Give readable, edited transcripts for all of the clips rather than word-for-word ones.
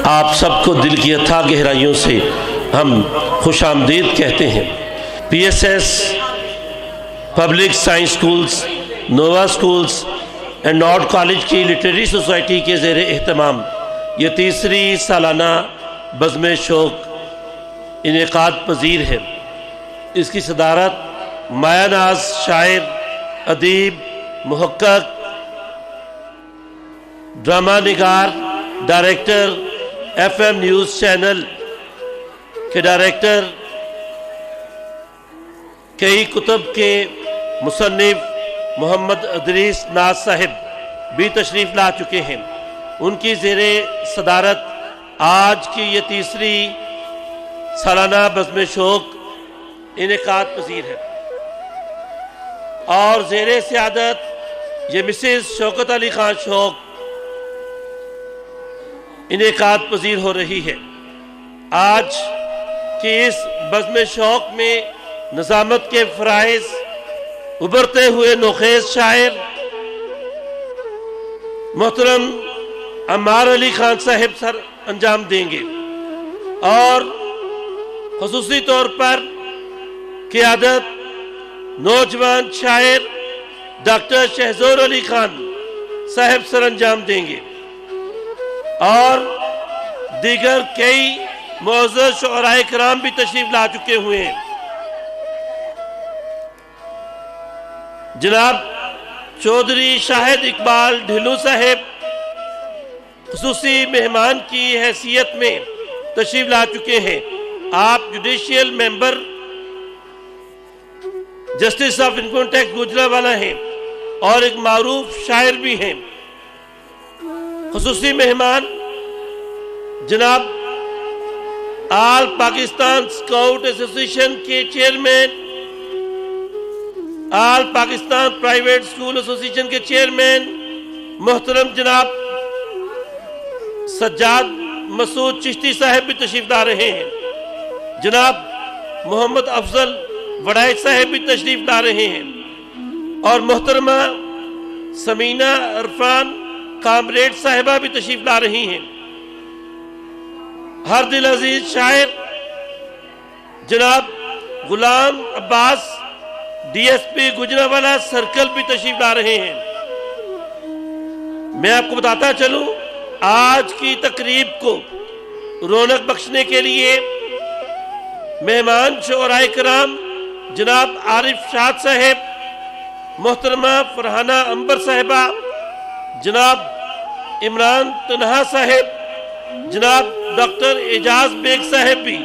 आप सबको दिल की अथाह गहराइयों से हम खुश आमदीद कहते हैं। PSS public science schools, Nova schools and Nord college की लिटरेरी सोसाइटी के ज़ेर एहतमाम ये तीसरी सालाना बज़्म शौक़ इनेकाद पजीर है। इसकी सदारत मायानाज शायर, अदीब, मुहक्किक, ड्रामा निगार, डायरेक्टर, FM न्यूज़ चैनल के डायरेक्टर, कई कुतुब के मुसन्निफ मोहम्मद अदरीस नाज साहिब भी तशरीफ़ ला चुके हैं। उनकी ज़ेरे सदारत आज की ये तीसरी सालाना बज़्म शौक़ इनेकाद पजीर है और ज़ेरे सियादत ये मिसेस शौकत अली खान शौक़ इनेकाद पजीर हो रही है। आज की इस बज़्म शौक़ में निज़ामत के फ़राइज़ उभरते हुए नोखेज़ शायर मोहतरम अम्मार अली खान साहिब सर अंजाम देंगे और ख़ुसूसी तौर पर क़ियादत नौजवान शायर डॉक्टर शहजोर अली खान साहिब सर अंजाम देंगे और दीगर कई मुअज़्ज़ज़ शुअराए किराम भी तशरीफ़ ला चुके हुए हैं। जनाब चौधरी शाहिद इकबाल ढिल्लू साहिब खुसूसी मेहमान की हैसियत में तशरीफ़ ला चुके हैं। आप judicial member justice of income tax Gujranwala हैं और एक मारूफ शायर भी हैं। खुसूसी मेहमान जनाब आल पाकिस्तान स्काउट एसोसिएशन के चेयरमैन, आल पाकिस्तान प्राइवेट स्कूल एसोसिएशन के चेयरमैन मोहतरम जनाब सज्जाद मसूद चिश्ती साहब भी तशरीफ ला रहे हैं। जनाब मोहम्मद अफजल वड़ाई साहब भी तशरीफ ला रहे हैं और मोहतरमा समीना अरफान कामरेड साहिबा भी तशरीफ ला रही हैं। हर दिल अजीज शायर जनाब गुलाम अब्बास DSP गुजरांवाला सर्कल भी तशरीफ ला रहे हैं। मैं आपको बताता चलूं, आज की तकरीब को रौनक बख्शने के लिए मेहमान शुअराए किराम जनाब आरिफ शाद साहब, मोहतरमा फरहाना अंबर साहिबा, जनाब इमरान तनहा साहब, जनाब डॉक्टर एजाज बेग साहब भी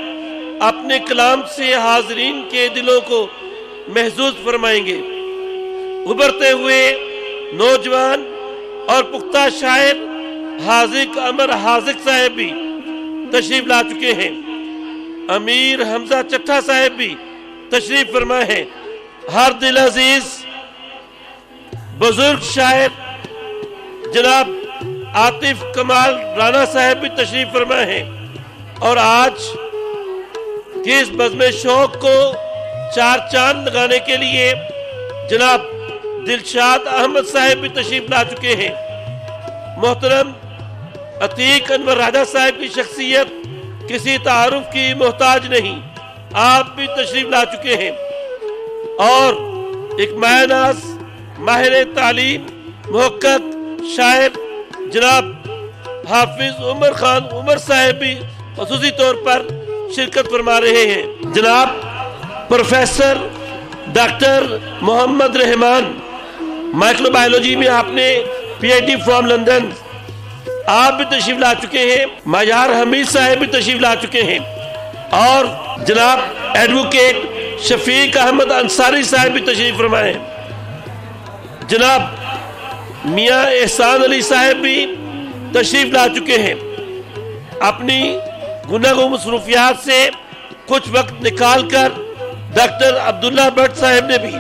अपने कलाम से हाजरीन के दिलों को महसूस फरमाएंगे। उभरते हुए नौजवान और पुख्ता शायर हाजिक अमर हाजिक साहब भी तशरीफ ला चुके हैं। अमीर हमजा चट्टा साहब भी तशरीफ फरमाए हैं। हर दिल अजीज बुजुर्ग शायर जनाब आतिफ कमाल राना साहब भी तशरीफ फरमाए हैं और आज की इस बज़्म शौक़ को चार चांद लगाने के लिए जनाब दिलशाद अहमद साहब भी तशरीफ ला चुके हैं। मोहतरम अतीक अनवर राजा साहब की शख्सियत किसी तारुफ की मोहताज नहीं, आप भी तशरीफ ला चुके हैं और एक मायनाज माहिर तालीम मुहक्किक शायर जनाब हाफिज उमर खान उमर साहब भी ख़ुसूसी तौर पर शिरकत फरमा रहे हैं। जनाब professor doctor Mohammad Rahman microbiology में आपने PhD फ्रॉम लंदन, आप भी तशरीफ ला चुके हैं। मजार हमीद साहब भी तशरीफ ला चुके हैं और जनाब एडवोकेट शफीक अहमद अंसारी साहब भी तशरीफ फरमाए हैं। जनाब मियाँ एहसान अली साहब भी तशरीफ ला चुके हैं। अपनी गुनागो मसरूफियात से कुछ वक्त निकाल कर डॉक्टर अब्दुल्ला भट्ट साहब ने भी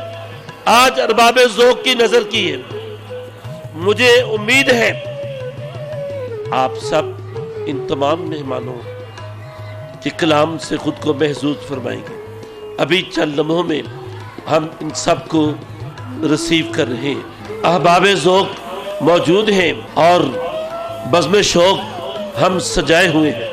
आज अरबाब ज़ौक़ की नजर की है। मुझे उम्मीद है आप सब इन तमाम मेहमानों के कलाम से खुद को महसूस फरमाएंगे। अभी चंद लम्हों में हम इन सब को रिसीव कर रहे हैं। अहबाब ज़ौक़ मौजूद हैं और बज़्म शौक़ हम सजाए हुए हैं।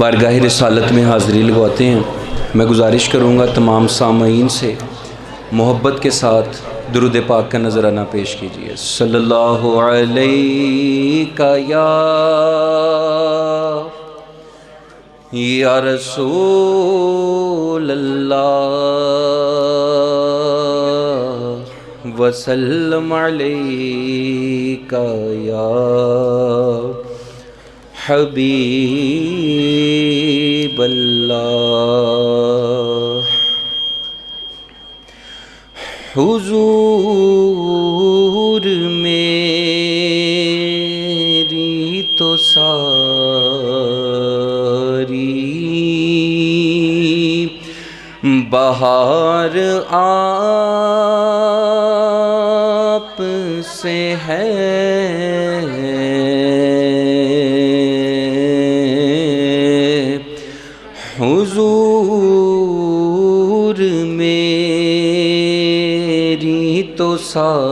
बारगाह रिसालत में हाज़िरी लगवाते हैं। मैं गुजारिश करूँगा तमाम सामईन से मोहब्बत के साथ दुरूद पाक का नज़राना पेश कीजिए। सल्लल्लाहु अलैका या रसूल अल्लाह वसल्लम अलैका या हबीबल्लाह। हुजूर मेरी तो सारी बहार आप से है, हुजूर मेरी तो सारी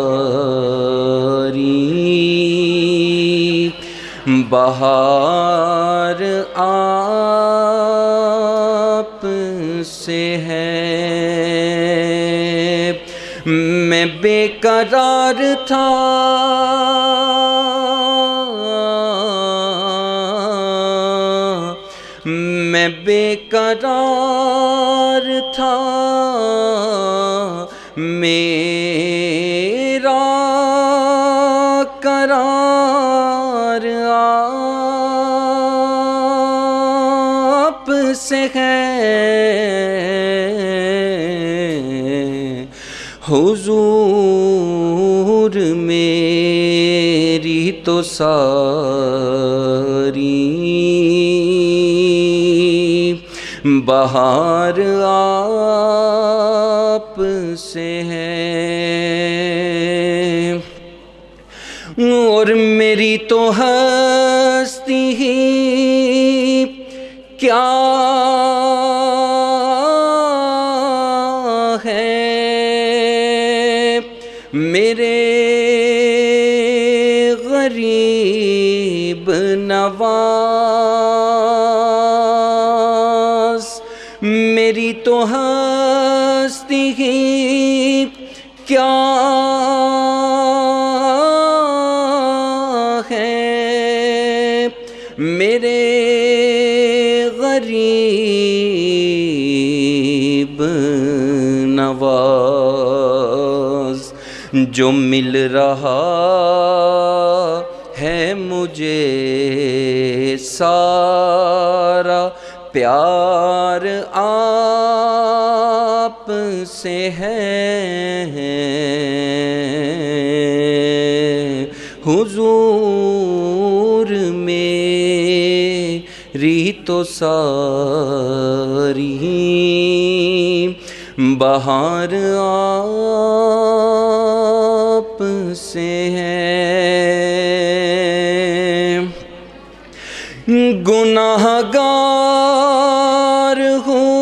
बहार आप से है। मैं बेकरार था मैं बेकरार था, मेरा करार आप से है, हुजूर मेरी तो सारी बहार आप से है। और मेरी तो हस्ती ही क्या है, मेरे गरीब नवाज। मेरी तो हस्ती ही क्या है, मेरे गरीब नवाज। जो मिल रहा है मुझे सारा प्यार आप से है, हुजूर मेरी तो सारी बहार आप से है। गुनाहगार हूँ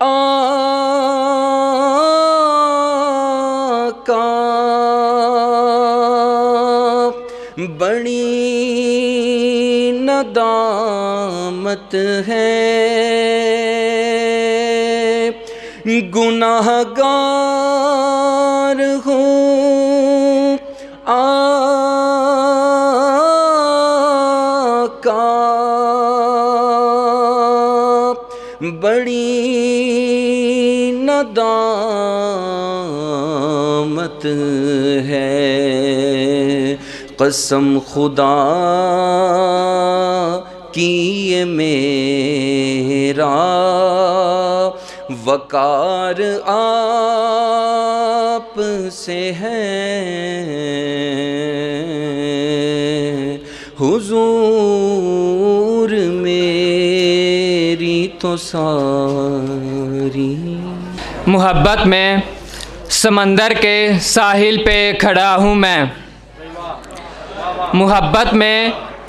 आका, बड़ी नदामत है। गुनाहगार हूँ आका, बड़ी नदामत है। कसम खुदा की ये मेरा वकार आप से है, हुजूर मेरी तो सारी। मोहब्बत में समंदर के साहिल पे खड़ा हूँ मैं, मोहब्बत में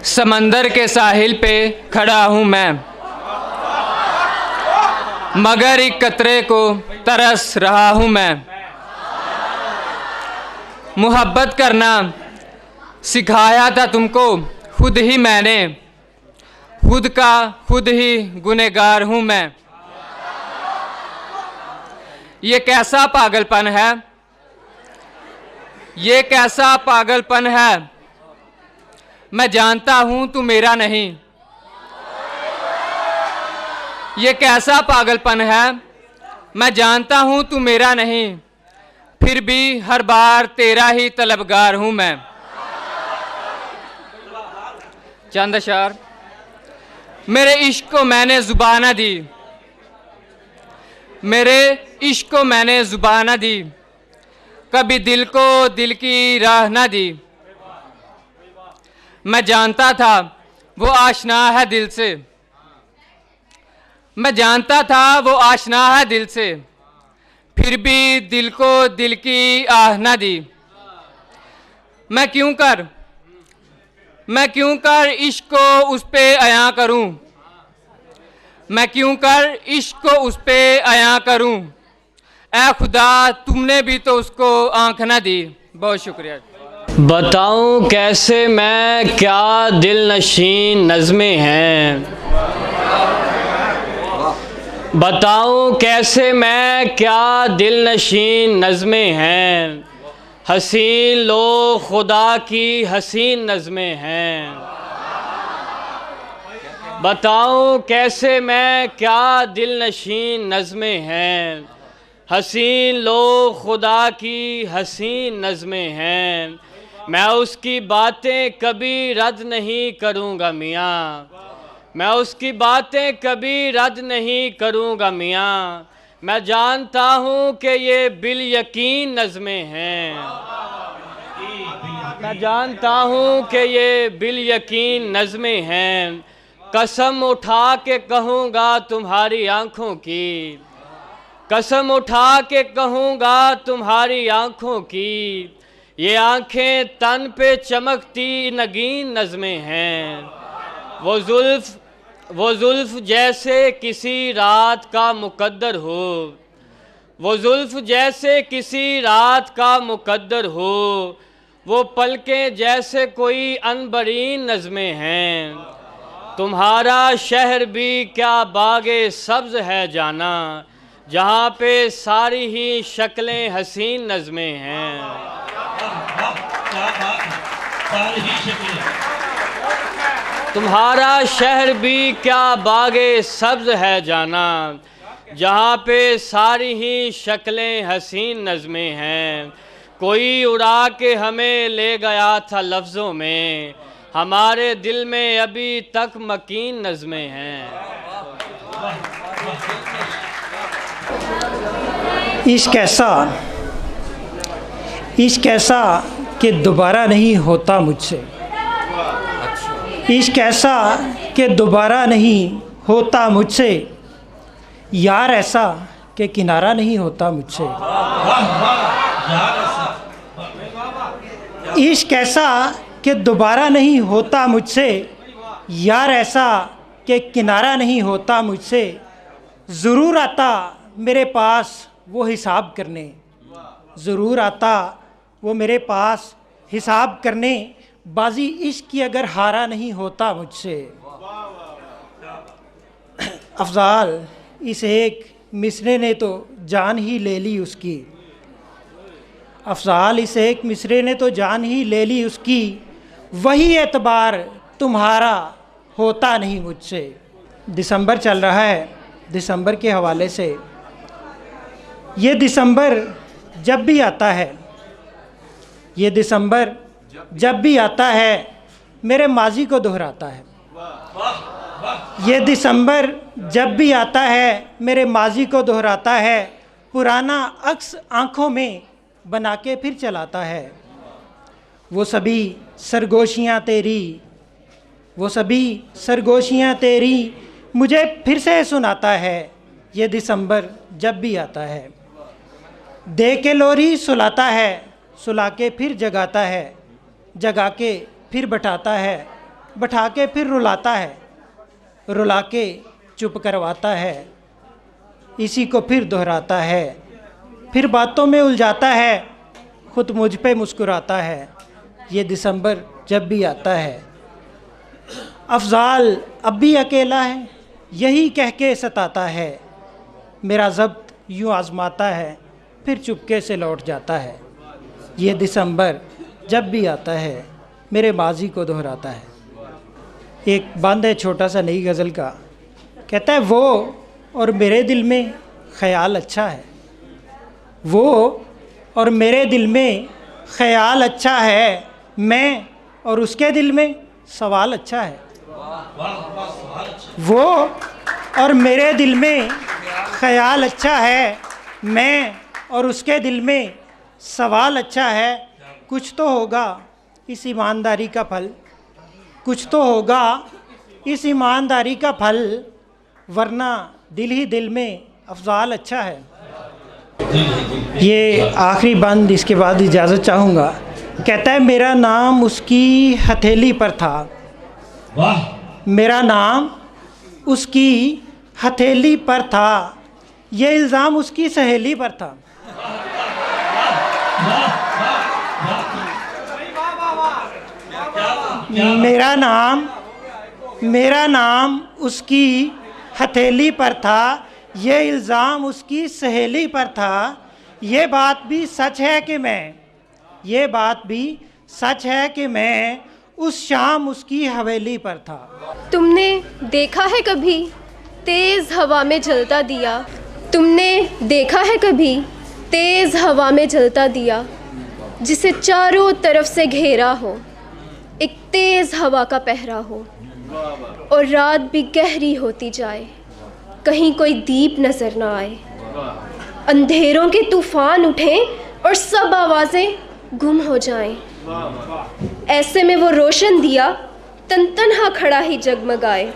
समंदर के साहिल पे खड़ा हूँ मैं, मगर एक कतरे को तरस रहा हूँ मैं। मोहब्बत करना सिखाया था तुमको खुद ही मैंने, खुद का खुद ही गुनहगार हूँ मैं। ये कैसा पागलपन है, ये कैसा पागलपन है, मैं जानता हूँ तू मेरा नहीं। ये कैसा पागलपन है, मैं जानता हूँ तू मेरा नहीं। फिर भी हर बार तेरा ही तलबगार हूँ मैं। चंद अशार। मेरे इश्क को मैंने जुबान न दी, मेरे इश्क को मैंने जुबान न दी, कभी दिल को दिल की राह न दी। मैं जानता था वो आशना है दिल से, मैं जानता था वो आशना है दिल से, फिर भी दिल को दिल की आह न दी। मैं क्यों कर इश्क को उस पे अयां करूं, मैं क्यों कर इश्क को उस पे अयां करूं। ऐ खुदा तुमने भी तो उसको आंख न दी। बहुत शुक्रिया। बताऊं कैसे मैं क्या दिल नशीन नज़्में हैं, बताऊं कैसे मैं क्या दिल नशीन नज़्में हैं। हसीन लो खुदा की हसीन नज़्में हैं। बताऊं कैसे मैं क्या दिल नशीन नज़्में हैं। हसीन लो खुदा की हसीन नज़्में हैं। मैं उसकी बातें कभी रद्द नहीं करूँगा मियाँ, मैं उसकी बातें कभी रद्द नहीं करूँगा मियाँ। मैं जानता हूँ कि ये बिल यकीन नज़्में हैं, मैं जानता हूँ कि ये बिल यकीन नज़्में हैं। कसम उठा के कहूँगा तुम्हारी आँखों की, कसम उठा के कहूँगा तुम्हारी आँखों की। ये आँखें तन पे चमकती नगीन नज़्में हैं। वो जुल्फ़ जैसे किसी रात का मुक़द्दर हो, वो जुल्फ़ जैसे किसी रात का मुक़द्दर हो। वो पलकें जैसे कोई अनबरीन नज़्में हैं। तुम्हारा शहर भी क्या बागे सब्ज़ है जाना, जहाँ पे सारी ही शक्लें हसीन नज़्में हैं। तुम्हारा शहर भी क्या बागे सब्ज़ है जाना, जहाँ पे सारी ही शक्लें हसीन नज़्में हैं। कोई उड़ा के हमें ले गया था लफ्ज़ों में, हमारे दिल में अभी तक मकीन नज़्में हैं। इश्क ऐसा कि दोबारा नहीं होता मुझसे, इश्क ऐसा कि दोबारा नहीं होता मुझसे। यार ऐसा कि किनारा नहीं होता मुझसे। इश्क ऐसा कि दोबारा नहीं होता मुझसे, यार ऐसा कि किनारा नहीं होता मुझसे। ज़रूर आता मेरे पास वो हिसाब करने, ज़रूर आता वो मेरे पास हिसाब करने। बाजी इश्क की अगर हारा नहीं होता मुझसे। अफ़ज़ाल इस एक मिसरे ने तो जान ही ले ली उसकी, अफ़ज़ाल इस एक मिसरे ने तो जान ही ले ली उसकी। वही एतबार तुम्हारा होता नहीं मुझसे। दिसंबर चल रहा है, दिसंबर के हवाले से ये दिसंबर जब भी आता है, ये दिसंबर जब भी आता है मेरे माजी को दोहराता है। ये दिसंबर जब भी आता है मेरे माजी को दोहराता है। पुराना अक्स आँखों में बना के फिर चलाता है। वो सभी सरगोशियाँ तेरी, वो सभी सरगोशियाँ तेरी मुझे फिर से सुनाता है। ये दिसंबर जब भी आता है। दे के लोरी सुलाता है, सुला के फिर जगाता है, जगा के फिर बैठाता है, बैठा के फिर रुलाता है, रुला के चुप करवाता है। इसी को फिर दोहराता है, फिर बातों में उलझाता है, खुद मुझ पे मुस्कुराता है। ये दिसंबर जब भी आता है। अफ़ज़ाल अब भी अकेला है, यही कह के सताता है। मेरा ज़ब्त यूँ आज़माता है, फिर चुपके से लौट जाता है। ये दिसंबर जब भी आता है मेरे माजी को दोहराता है। एक बंद है छोटा सा नई गज़ल का, कहता है वो और मेरे दिल में ख़याल अच्छा है, वो और मेरे दिल में ख्याल अच्छा है, मैं और उसके दिल में सवाल अच्छा है। वो और मेरे दिल में ख्याल अच्छा है, मैं और उसके दिल में सवाल अच्छा है। कुछ तो होगा इस ईमानदारी का फल, कुछ तो होगा इस ईमानदारी का फल, वरना दिल ही दिल में अफजाल अच्छा है। ये आखिरी बंद, इसके बाद इजाज़त चाहूँगा। कहता है मेरा नाम उसकी हथेली पर था, मेरा नाम उसकी हथेली पर था, ये इल्ज़ाम उसकी सहेली पर था। मेरा नाम उसकी हथेली पर था, ये इल्ज़ाम उसकी सहेली पर था। ये बात भी सच है कि मैं उस शाम उसकी हवेली पर था। तुमने देखा है कभी तेज़ हवा में जलता दिया, तुमने देखा है कभी तेज़ हवा में जलता दिया, जिसे चारों तरफ से घेरा हो, एक तेज़ हवा का पहरा हो, और रात भी गहरी होती जाए, कहीं कोई दीप नज़र ना आए। अंधेरों के तूफान उठें और सब आवाज़ें गुम हो जाएं। ऐसे में वो रोशन दिया तनतनहा खड़ा ही जगमगाए,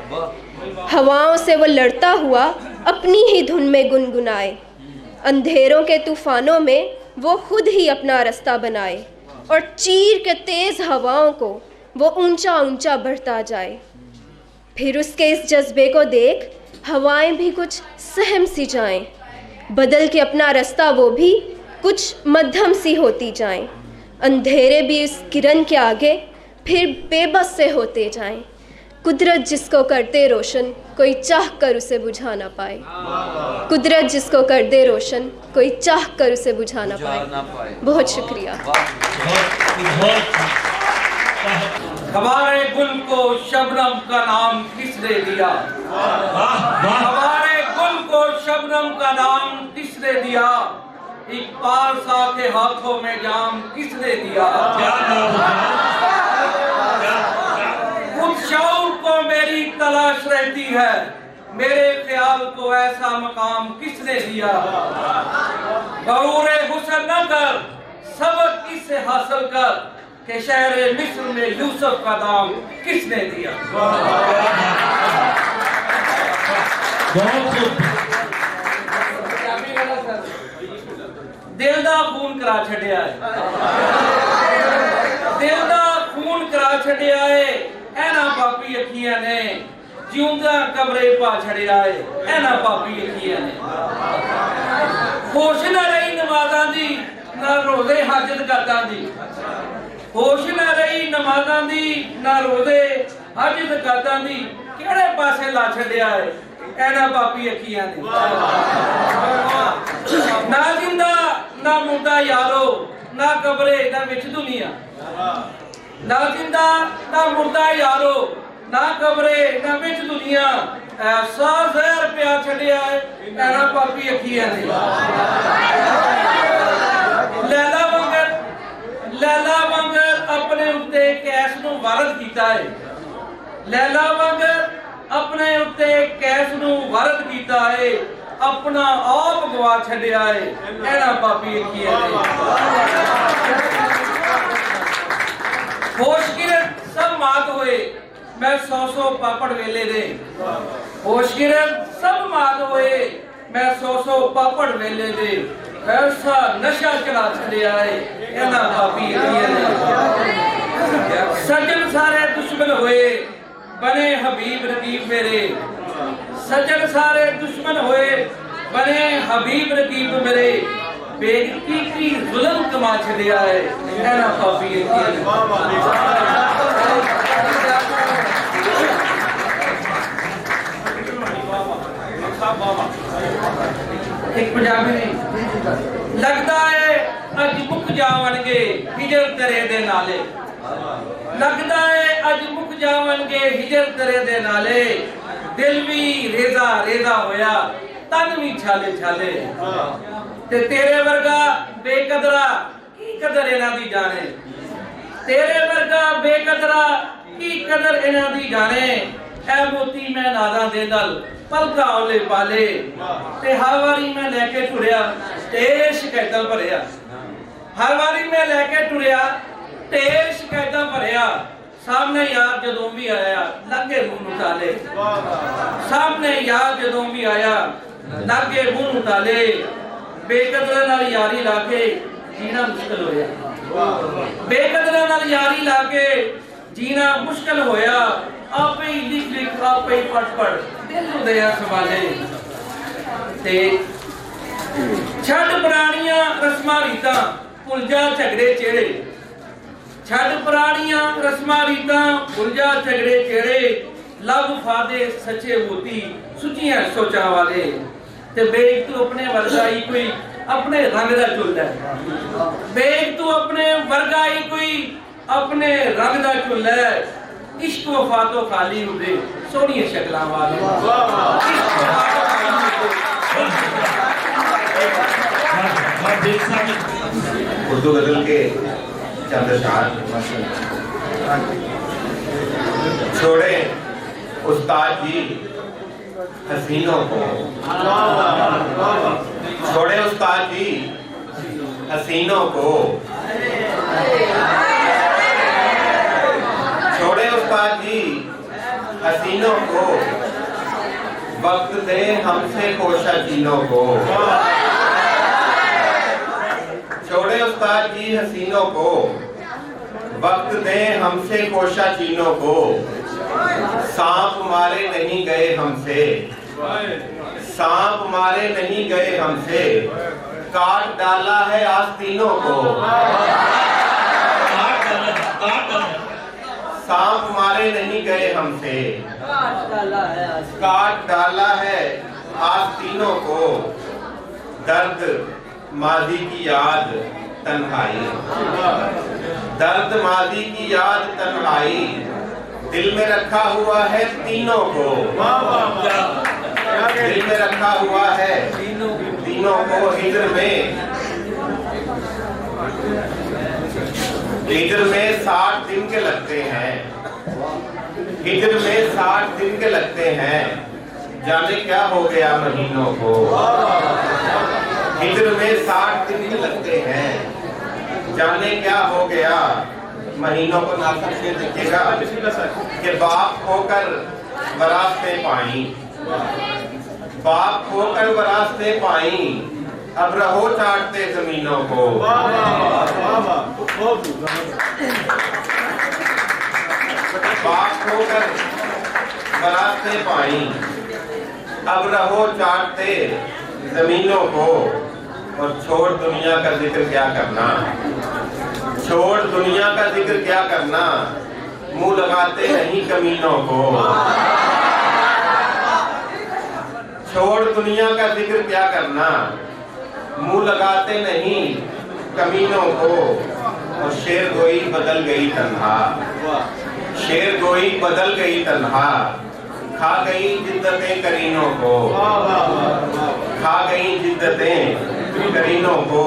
हवाओं से वो लड़ता हुआ अपनी ही धुन में गुनगुनाए। अंधेरों के तूफानों में वो खुद ही अपना रास्ता बनाए, और चीर के तेज़ हवाओं को वो ऊंचा ऊंचा बढ़ता जाए। फिर उसके इस जज्बे को देख हवाएं भी कुछ सहम सी जाएं, बदल के अपना रास्ता वो भी कुछ मध्यम सी होती जाएं। अंधेरे भी इस किरण के आगे फिर बेबस से होते जाएं। कुदरत जिसको करते रोशन, कोई चाह कर उसे बुझा ना पाए। कुदरत जिसको कर दे रोशन, कोई चाह कर उसे बुझा ना पाए। बहुत शुक्रिया। हमारे गुल को शबनम का नाम किसने दिया? हमारे गुल को शबनम का नाम किसने दिया? इकबाल सा के हाथों में जाम किसने दिया? खुद शौर को मेरी तलाश रहती है, मेरे ख्याल को ऐसा मकाम किसने दिया? गरूरे हुस्न न कर, सबक इससे हासिल कर, के शहर मिस्र में यूसुफ का दाम किसने दिया? दिल दा खून करा छड़िया है, दिल दा खून करा छड़िया है, ऐना पापी अखियां ने जिउंदा कमरे पा छड़िया है, ऐना पापी अखियां ने। होश न रही नमाज़ां दी, ना रोज़े हाजत करदा दी। होश न रही नमाज़ां दी, ना रोज़े हाजत करदा दी। किहड़े पासे ला छड़िया है ऐना पापी अखियां ने। ना जिंदा ना मुर्दा यारो, ना कब्रे ना विच दुनिया। ना जिंदा ना मुर्दा यारो, ना कब्रे ना विच दुनिया। ऐसा ज़हर पिया छड़िया है ऐना पापी अखियां ने। लैला वांगर अपने उत्ते कैस नूं वारद कीता है। लैला वांगर अपने उत्ते कैस नूं वारद कीता है, अपना आप गवा छड़िया है ऐना पापी अखियां ने। होशगिरन सब मात होए, मैं 100 पापड़ वेले दे। होशगिरन सब मात होए, मैं 100 पापड़ वेले दे। ऐसा नशा चला छड़िया है ऐना पापी अखियां ने। सज्जन सारे दुश्मन होए, बने हबीब रकीब मेरे। सज्जन सारे दुश्मन होए, बने हबीब रकीब मेरे। बेइज्जती की जुल्म कमा छड़िया है ऐना पापी अखियां ने। एक पंजाबी ने लगता है अज मुक जावणगे हिजर तेरे दे नाले। लगता है अज मुक जावणगे हिजर तेरे दे नाले। दिल भी रेजा रेजा होया, तन भी छाले छाले। ते तेरे वर्गा बेकदरा की कदर इन्हां दी जाने, तेरे वर्गा बेकदरा की कदर इन्हां दी जाने। ऐ मोती मैं नादा दे दल पलका ओले पाले, ते हर वारी मैं लैके टुरिया तेरे शिकायतां भरिया, हर वारी मैं लैके टुरिया तेरे शिकायतां भरिया। सामने यार जदों भी आया लगे मुंह ताले, सामने यार जदों भी आया लगे मुंह ताले। बेकदरा नाल यारी लाके जीना मुश्किल होया, बेकदरा नाल यारी लाके जीना मुश्किल होया। आपे ही लिख लिख आपे ही पढ़ पढ़ दिल नूं दया संभाले। ते छड़ पुराणियां रस्मां रीतां भुल जा झगड़े चेड़े, छड़ पुराणियां रस्मां रीतां भुल जा झगड़े चेड़े। लब फादे सच्चे मोती सुचियां सोचां वाले, ते बेग तू अपने वर्गा ही कोई अपने रंग दा चुल्ला, बेग तू अपने वर्गा ही कोई अपने रंग दा चुल्ला। इश्क वफा तो खाली उड़े सोहनी शक्लां वाले, उर्दू गजल के चंद अशआर। छोड़े उस्ताद जी हसीनों को, छोड़े उस्ताद जी हसीनों को, छोड़े उस्ताद जी हसीनों को। वक्त दे हमसे कोशा चीनों को, छोड़े उस्ताद जी हसीनों को। वक्त दे हमसे कोशा चीनों को। सांप मारे नहीं गए हमसे, सांप मारे नहीं गए हमसे। काट डाला है आस्तीनों को, सांप मारे नहीं गए हमसे। काट डाला है आस्तीनों को। दर्द माजी की याद तन्हाई, दर्द माजी की याद तन्हाई। दिल में रखा हुआ है तीनों को, दिल में रखा हुआ है तीनों को। हिजर में 60 दिन के लगते हैं, हिजर में 60 दिन के लगते हैं। जाने क्या हो गया महीनों को, हिजर में 60 दिन के लगते हैं। जाने क्या हो गया महीनों को। नासिर से देखिएगा कि बाप होकर वरासते पाई, बाप होकर वरासते पाई। अब रहो चाटते जमीनों को, बाप होकर वरासते पाई। अब रहो चाटते जमीनों को। और छोड़ दुनिया का जिक्र क्या करना, छोड़ दुनिया का जिक्र क्या करना। मुंह लगाते नहीं कमीनों को, छोड़ दुनिया का जिक्र क्या करना। मुंह लगाते नहीं कमीनों को। और शेर गोई बदल गई तन्हा, शेर गोई बदल गई तन्हा। खा गई जिद्दतें करीनों को, खा गई जिद्दतें करीनों को।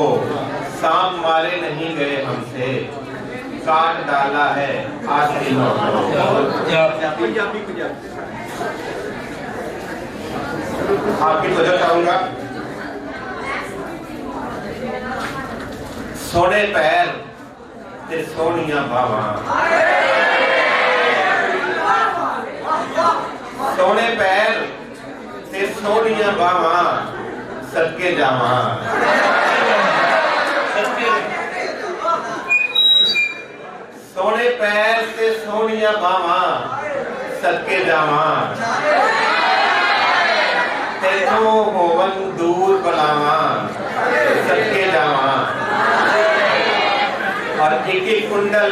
सांप मारे नहीं गए हमसे, काट डाला है आस्तीनों को। आपकी वजह चाहूंगा। सोने पैर ते सोनिया बावा, सोने पैर ते सोनिया बावा। सदके जावा, सोने पैर ते सोनिया बावा। सदके जावा। तेनों होवन दूर बलावा। सदके जावा। और एक एक कुंडल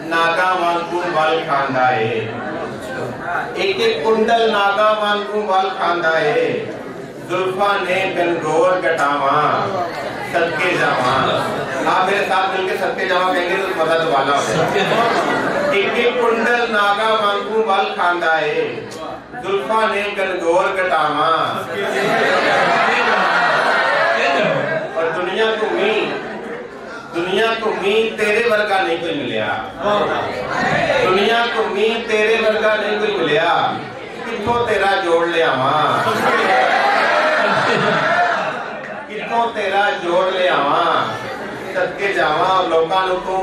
नागा वांगू वाल खांदा है, एक एक कुंडल नागा वांगू वाल खांदा है। जुल्फा ने गनगोर कटावा। सदके जावा। आप मेरे साथ मिलकर सदके जावा कहेंगे तो मजा तो वाला हो। एक एक कुंडल नागा वांगू वाल खांदा है। जुल्फा ने गनगोर कटावा। और दुनिया घूमी तेरे वर्गा नहीं कोई मिलिया, दुनिया घूमी तेरे वर्गा नहीं कोई मिलिया, कितों तेरा जोड़ लिया मां, कितों तेरा जोड़ लिया मां, सदके जावा लोकां नूं तू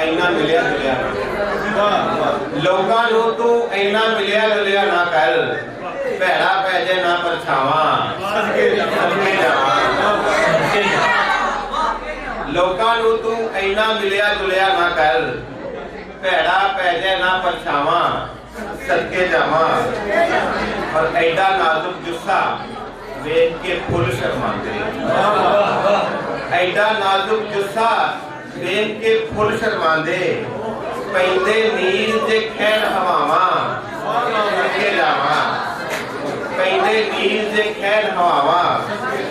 इन्ना मिलिया जुलिया, लोकां नूं तू इन्ना मिलिया जुलिया ना कर, भैड़ा पै जाए ना परछावा, सदके जावा लोकां नूं तू इन्ना मिलिया जुलिया ना कर, भैड़ा पै जाए ना परछावा, सदके जावा। और एडा नाजुक जुस्सा वेख के फुल शर्मांदे, एडा नाजुक जुस्सा वेख के फुल शर्मांदे, पैंदे नीर जे खैर हवावा, सदके जावा, पैंदे नीर जे खैर हवावा,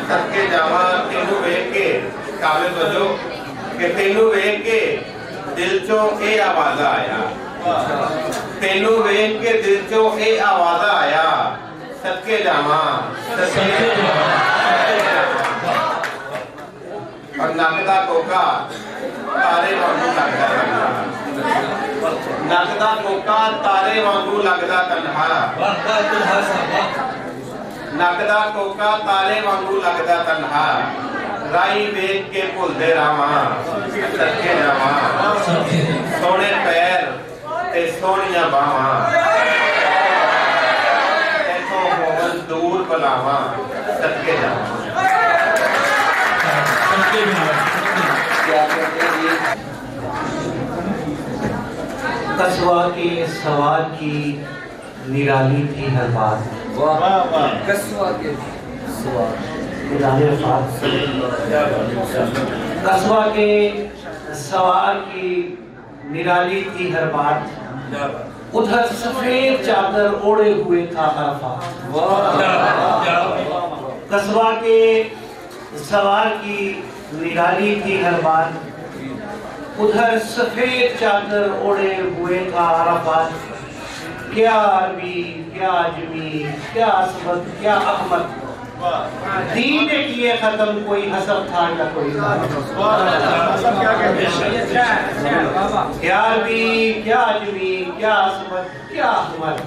सदके जावा। तेनू वेख के काबिल बजो कि तेनू वेख के दिल चो ए आवाज़ा आया, तेनू वेख के दिल चो ए आवाज़ा आया, सदके जावा, सदके जावा। और नकदा कोका तारे वांगू लगदा तन्हा, नकदा कोका तारे वांगू लगदा तन्हा, नकदा कोका तारे वांगू लगदा तन्हा, राई वेख के भुलदे रावा, सदके जावा। सोने पैर ते सोहणियां बाहां, इथों होवन दूर बुलावा, सदके जावा। कस्बा के सवार की निराली थी हर बात, कस्बा के सवार कस्बा के सवार की निराली थी हर बात, उधर सफेद चादर ओढ़े हुए था अरफात। कस्बा के सवार की निराली थी हर बात, उधर सफेद चादर ओढ़े हुए था अरफात। क्या अरबी, क्या अजमी, क्या असमत, क्या अहमद, दीन ने किए खत्म, कोई हसब था न कोई। क्या अरबी, क्या अजमी, क्या असमत, क्या अहमद,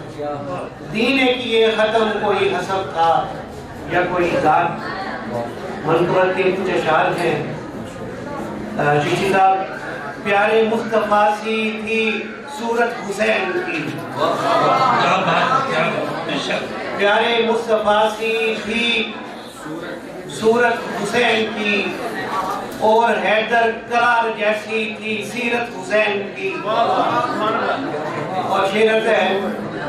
दीन ने किए खत्म, कोई हसब था या कोई दाद। मनकबर के कुछ अशार हैं। चिश्ती साहब, प्यारे मुस्तफा सी थी सूरत हुसैन की, प्यारे मुस्तफा सी थी सूरत हुसैन की, और हैदर करार जैसी थी सीरत हुसैन की। और शेरत है,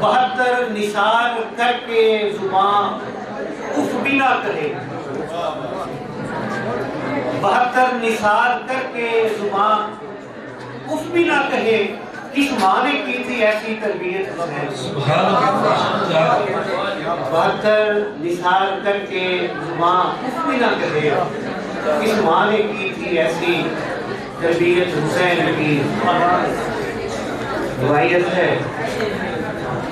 72 निसार करके जुबान उफ भी ना करे, 72 निसार करके जुबान उफ भी ना कहे, किस माँ ने की थी ऐसी तरबियत हुसैन। 72 निसार करके जुबान उफ भी ना कहे, किस माँ ने की थी ऐसी तरबियत हुसैन की। रिवायत है,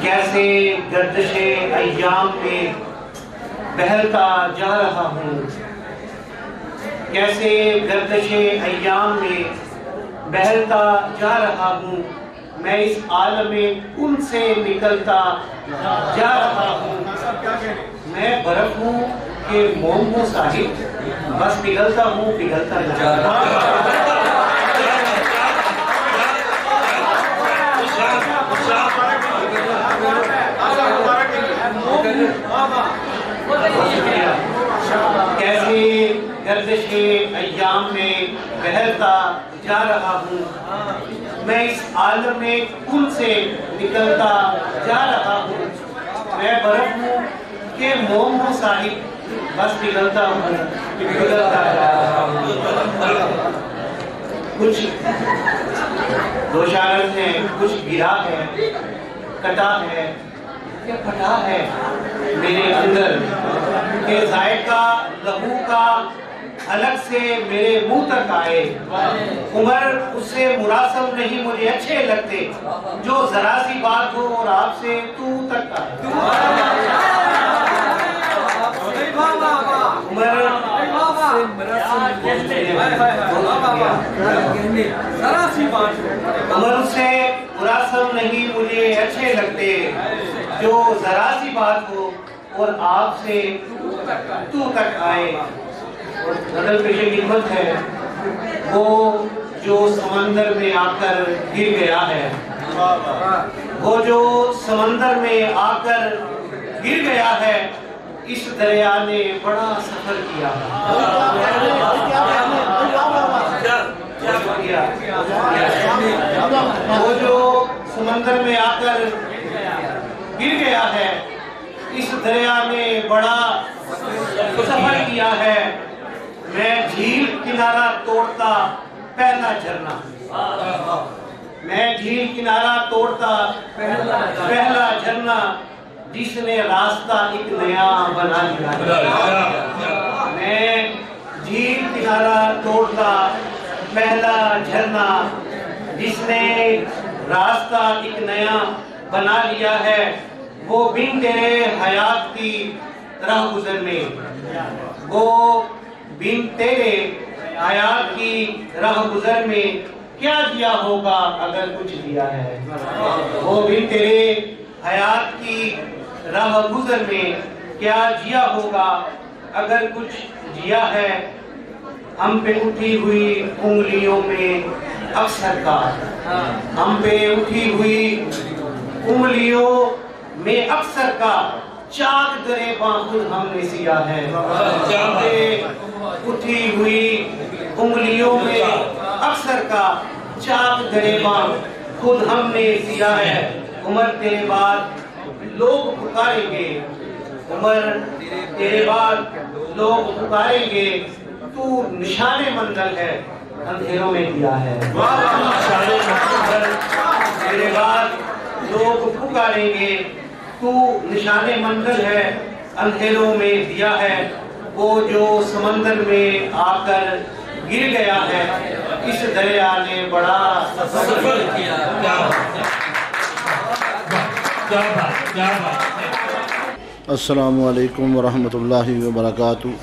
कैसे गर्दिशे अय्याम में बहलता जा रहा हूँ, कैसे गर्दिशे अय्याम में बहलता जा रहा हूँ, मैं इस आलम में उनसे निकलता जा रहा हूँ। मैं बर्फ हूँ कि मोम हूँ साहिब, बस पिघलता हूँ पिघलता जा रहा हूँ। कैसे गर्दिशे अय्याम में बहलता जा रहा हूँ, मैं इस आलम में कुल से निकलता जा रहा हूँ। मैं बर्फ हूँ कि मोम हूँ साहिब, बस पिघलता हूँ पिघलता जा रहा हूँ। कुछ दो शायर हैं, कुछ गिरा है, कटा है, क्या फटा है मेरे अंदर, के जायका लहू का अलग से मेरे मुंह तक आए। उम्र उससे मुरासम नहीं मुझे अच्छे लगते, जो जरा सी बात हो और आपसे तू तक आए। उम्र उम्र से बुरा सब नहीं मुझे अच्छे लगते, जो जरा सी बात हो और आपसे तू तक आए। और बदल पेशे की हिम्मत है वो जो समंदर में आकर गिर गया है, वो जो समंदर में आकर गिर गया है, इस दरिया ने बड़ा सफर किया। वो जो समंदर में आकर गिर गया है, इस दरिया ने बड़ा सफर किया है। मैं झील किनारा तोड़ता पहला झरना, मैं झील किनारा तोड़ता पहला झरना, जिसने रास्ता एक नया बना लिया। मैं झील किनारा तोड़ता पहला झरना, जिसने रास्ता एक नया बना लिया है। वो बिन तेरे हयात की राह गुजर में, वो बिन तेरे हयात की राह गुजर में क्या दिया होगा अगर कुछ दिया है। वो बिन तेरे हयात की राह गुजर में क्या जिया होगा अगर कुछ जिया है। हम पे उठी हुई उंगलियों में अक्सर का, हम पे उठी हुई उंगलियों में अक्सर का चाक गरेबां खुद हमने सिया है। हम पे उठी हुई उंगलियों में अक्सर का चाक गरेबां खुद हमने सिया है। उम्र तेरे बाद लोग पुकारेंगे, उम्र तेरे बाद लोग पुकारेंगे, तू निशाने मंजिल है अंधेरों में दिया है। तेरे बाद लोग पुकारेंगे, तू निशाने मंजिल है अंधेरों में दिया है। वो जो समंदर में आकर गिर गया है, इस दरिया ने बड़ा सफर किया। अस्सलामु अलैकुम वरहमतुल्लाहि वबरकातुहू।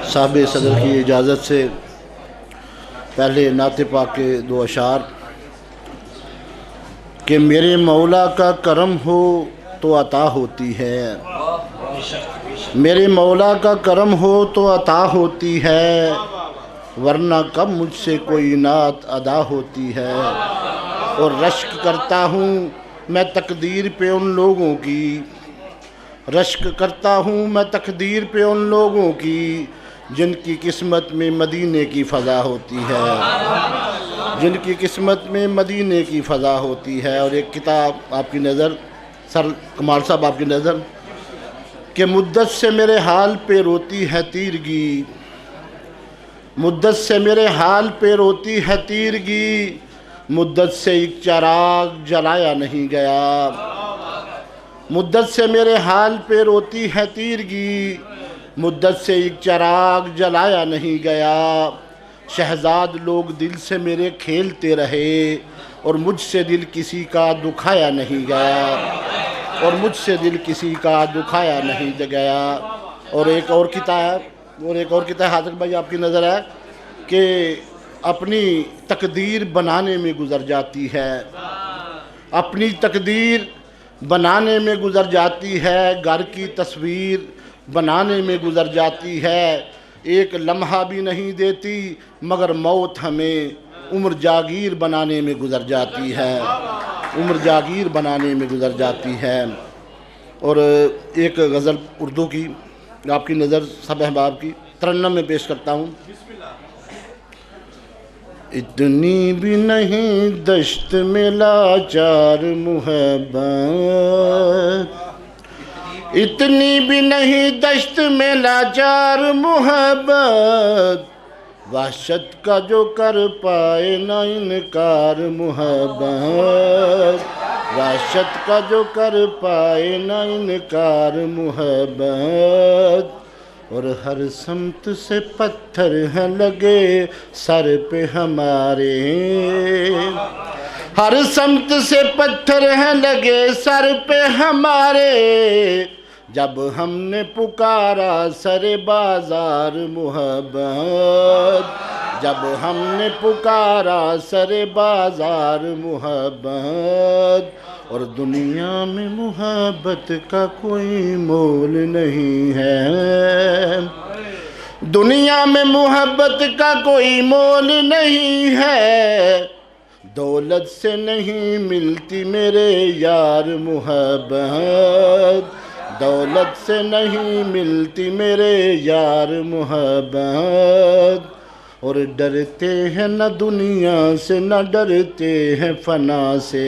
साहब सदर की इजाज़त से पहले नाते पाक के दो अशार कि मेरे मौला का करम हो तो अता होती है, मेरे मौला का करम हो तो अता होती है, वरना कब मुझसे कोई नात अदा होती है। और रश्क करता हूँ मैं तकदीर पे उन लोगों की, रश्क करता हूँ मैं तकदीर पे उन लोगों की, जिनकी किस्मत में मदीने की फ़ज़ा होती है, जिनकी किस्मत में मदीने की फ़ज़ा होती है। और एक किताब आपकी नज़र सर कमाल साहब आपकी नज़र कि मुद्दत से मेरे हाल पे रोती है तीरगी, मुद्दत से मेरे हाल पे रोती है तीरगी, मुद्दत से एक चिराग जलाया नहीं गया, मुद्दत से मेरे हाल पे रोती है तीरगी, मुद्दत से एक चिराग जलाया नहीं गया। शहजाद लोग दिल से मेरे खेलते रहे और मुझसे दिल किसी का दुखाया नहीं गया, और मुझसे दिल किसी का दुखाया नहीं गया। और एक और किताब हाजिर भाई आपकी नज़र है कि अपनी तकदीर बनाने में गुज़र जाती है, अपनी तकदीर बनाने में गुज़र जाती है, घर की तस्वीर बनाने में गुज़र जाती है। एक लम्हा भी नहीं देती मगर मौत हमें उम्र जागीर बनाने में गुज़र जाती है, उम्र जागीर बनाने में गुज़र जाती है। और एक गज़ल उर्दू की आपकी नज़र सब अहबाब की तरन्नुम में पेश करता हूँ। इतनी भी नहीं दश्त में लाचार मुहब्बत, इतनी भी नहीं दश्त में लाचार मुहब्बत, वहशत का जो कर पाए ना इनकार मुहब्बत, वहशत का जो कर पाए ना इनकार मुहब्बत। और हर समत से पत्थर हैं लगे सर पे हमारे, हर समत से पत्थर हैं लगे सर पे हमारे, जब हमने पुकारा सरे बाजार मोहब्बत, जब हमने पुकारा सरे बाजार मोहब्बत, और दुनिया में मोहब्बत का कोई मोल नहीं है, दुनिया में मोहब्बत का कोई मोल नहीं है, दौलत से नहीं मिलती मेरे यार मोहब्बत, दौलत से नहीं मिलती मेरे यार मोहब्बत, और डरते हैं न दुनिया से न डरते हैं फना से,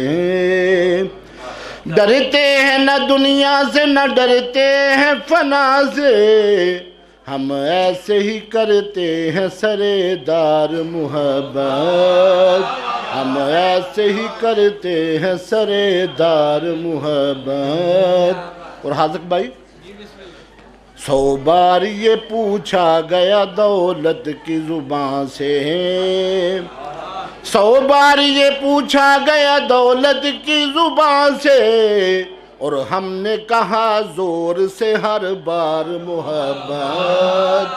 डरते हैं न दुनिया से न डरते हैं फना से, हम ऐसे ही करते हैं सरेदार मोहब्बत, हम ऐसे ही करते हैं सरेदार मोहब्बत। और हाज़िक भाई 100 बार ये पूछा गया दौलत की जुबान से, 100 बार ये पूछा गया दौलत की जुबान से, और हमने कहा जोर से हर बार मोहब्बत,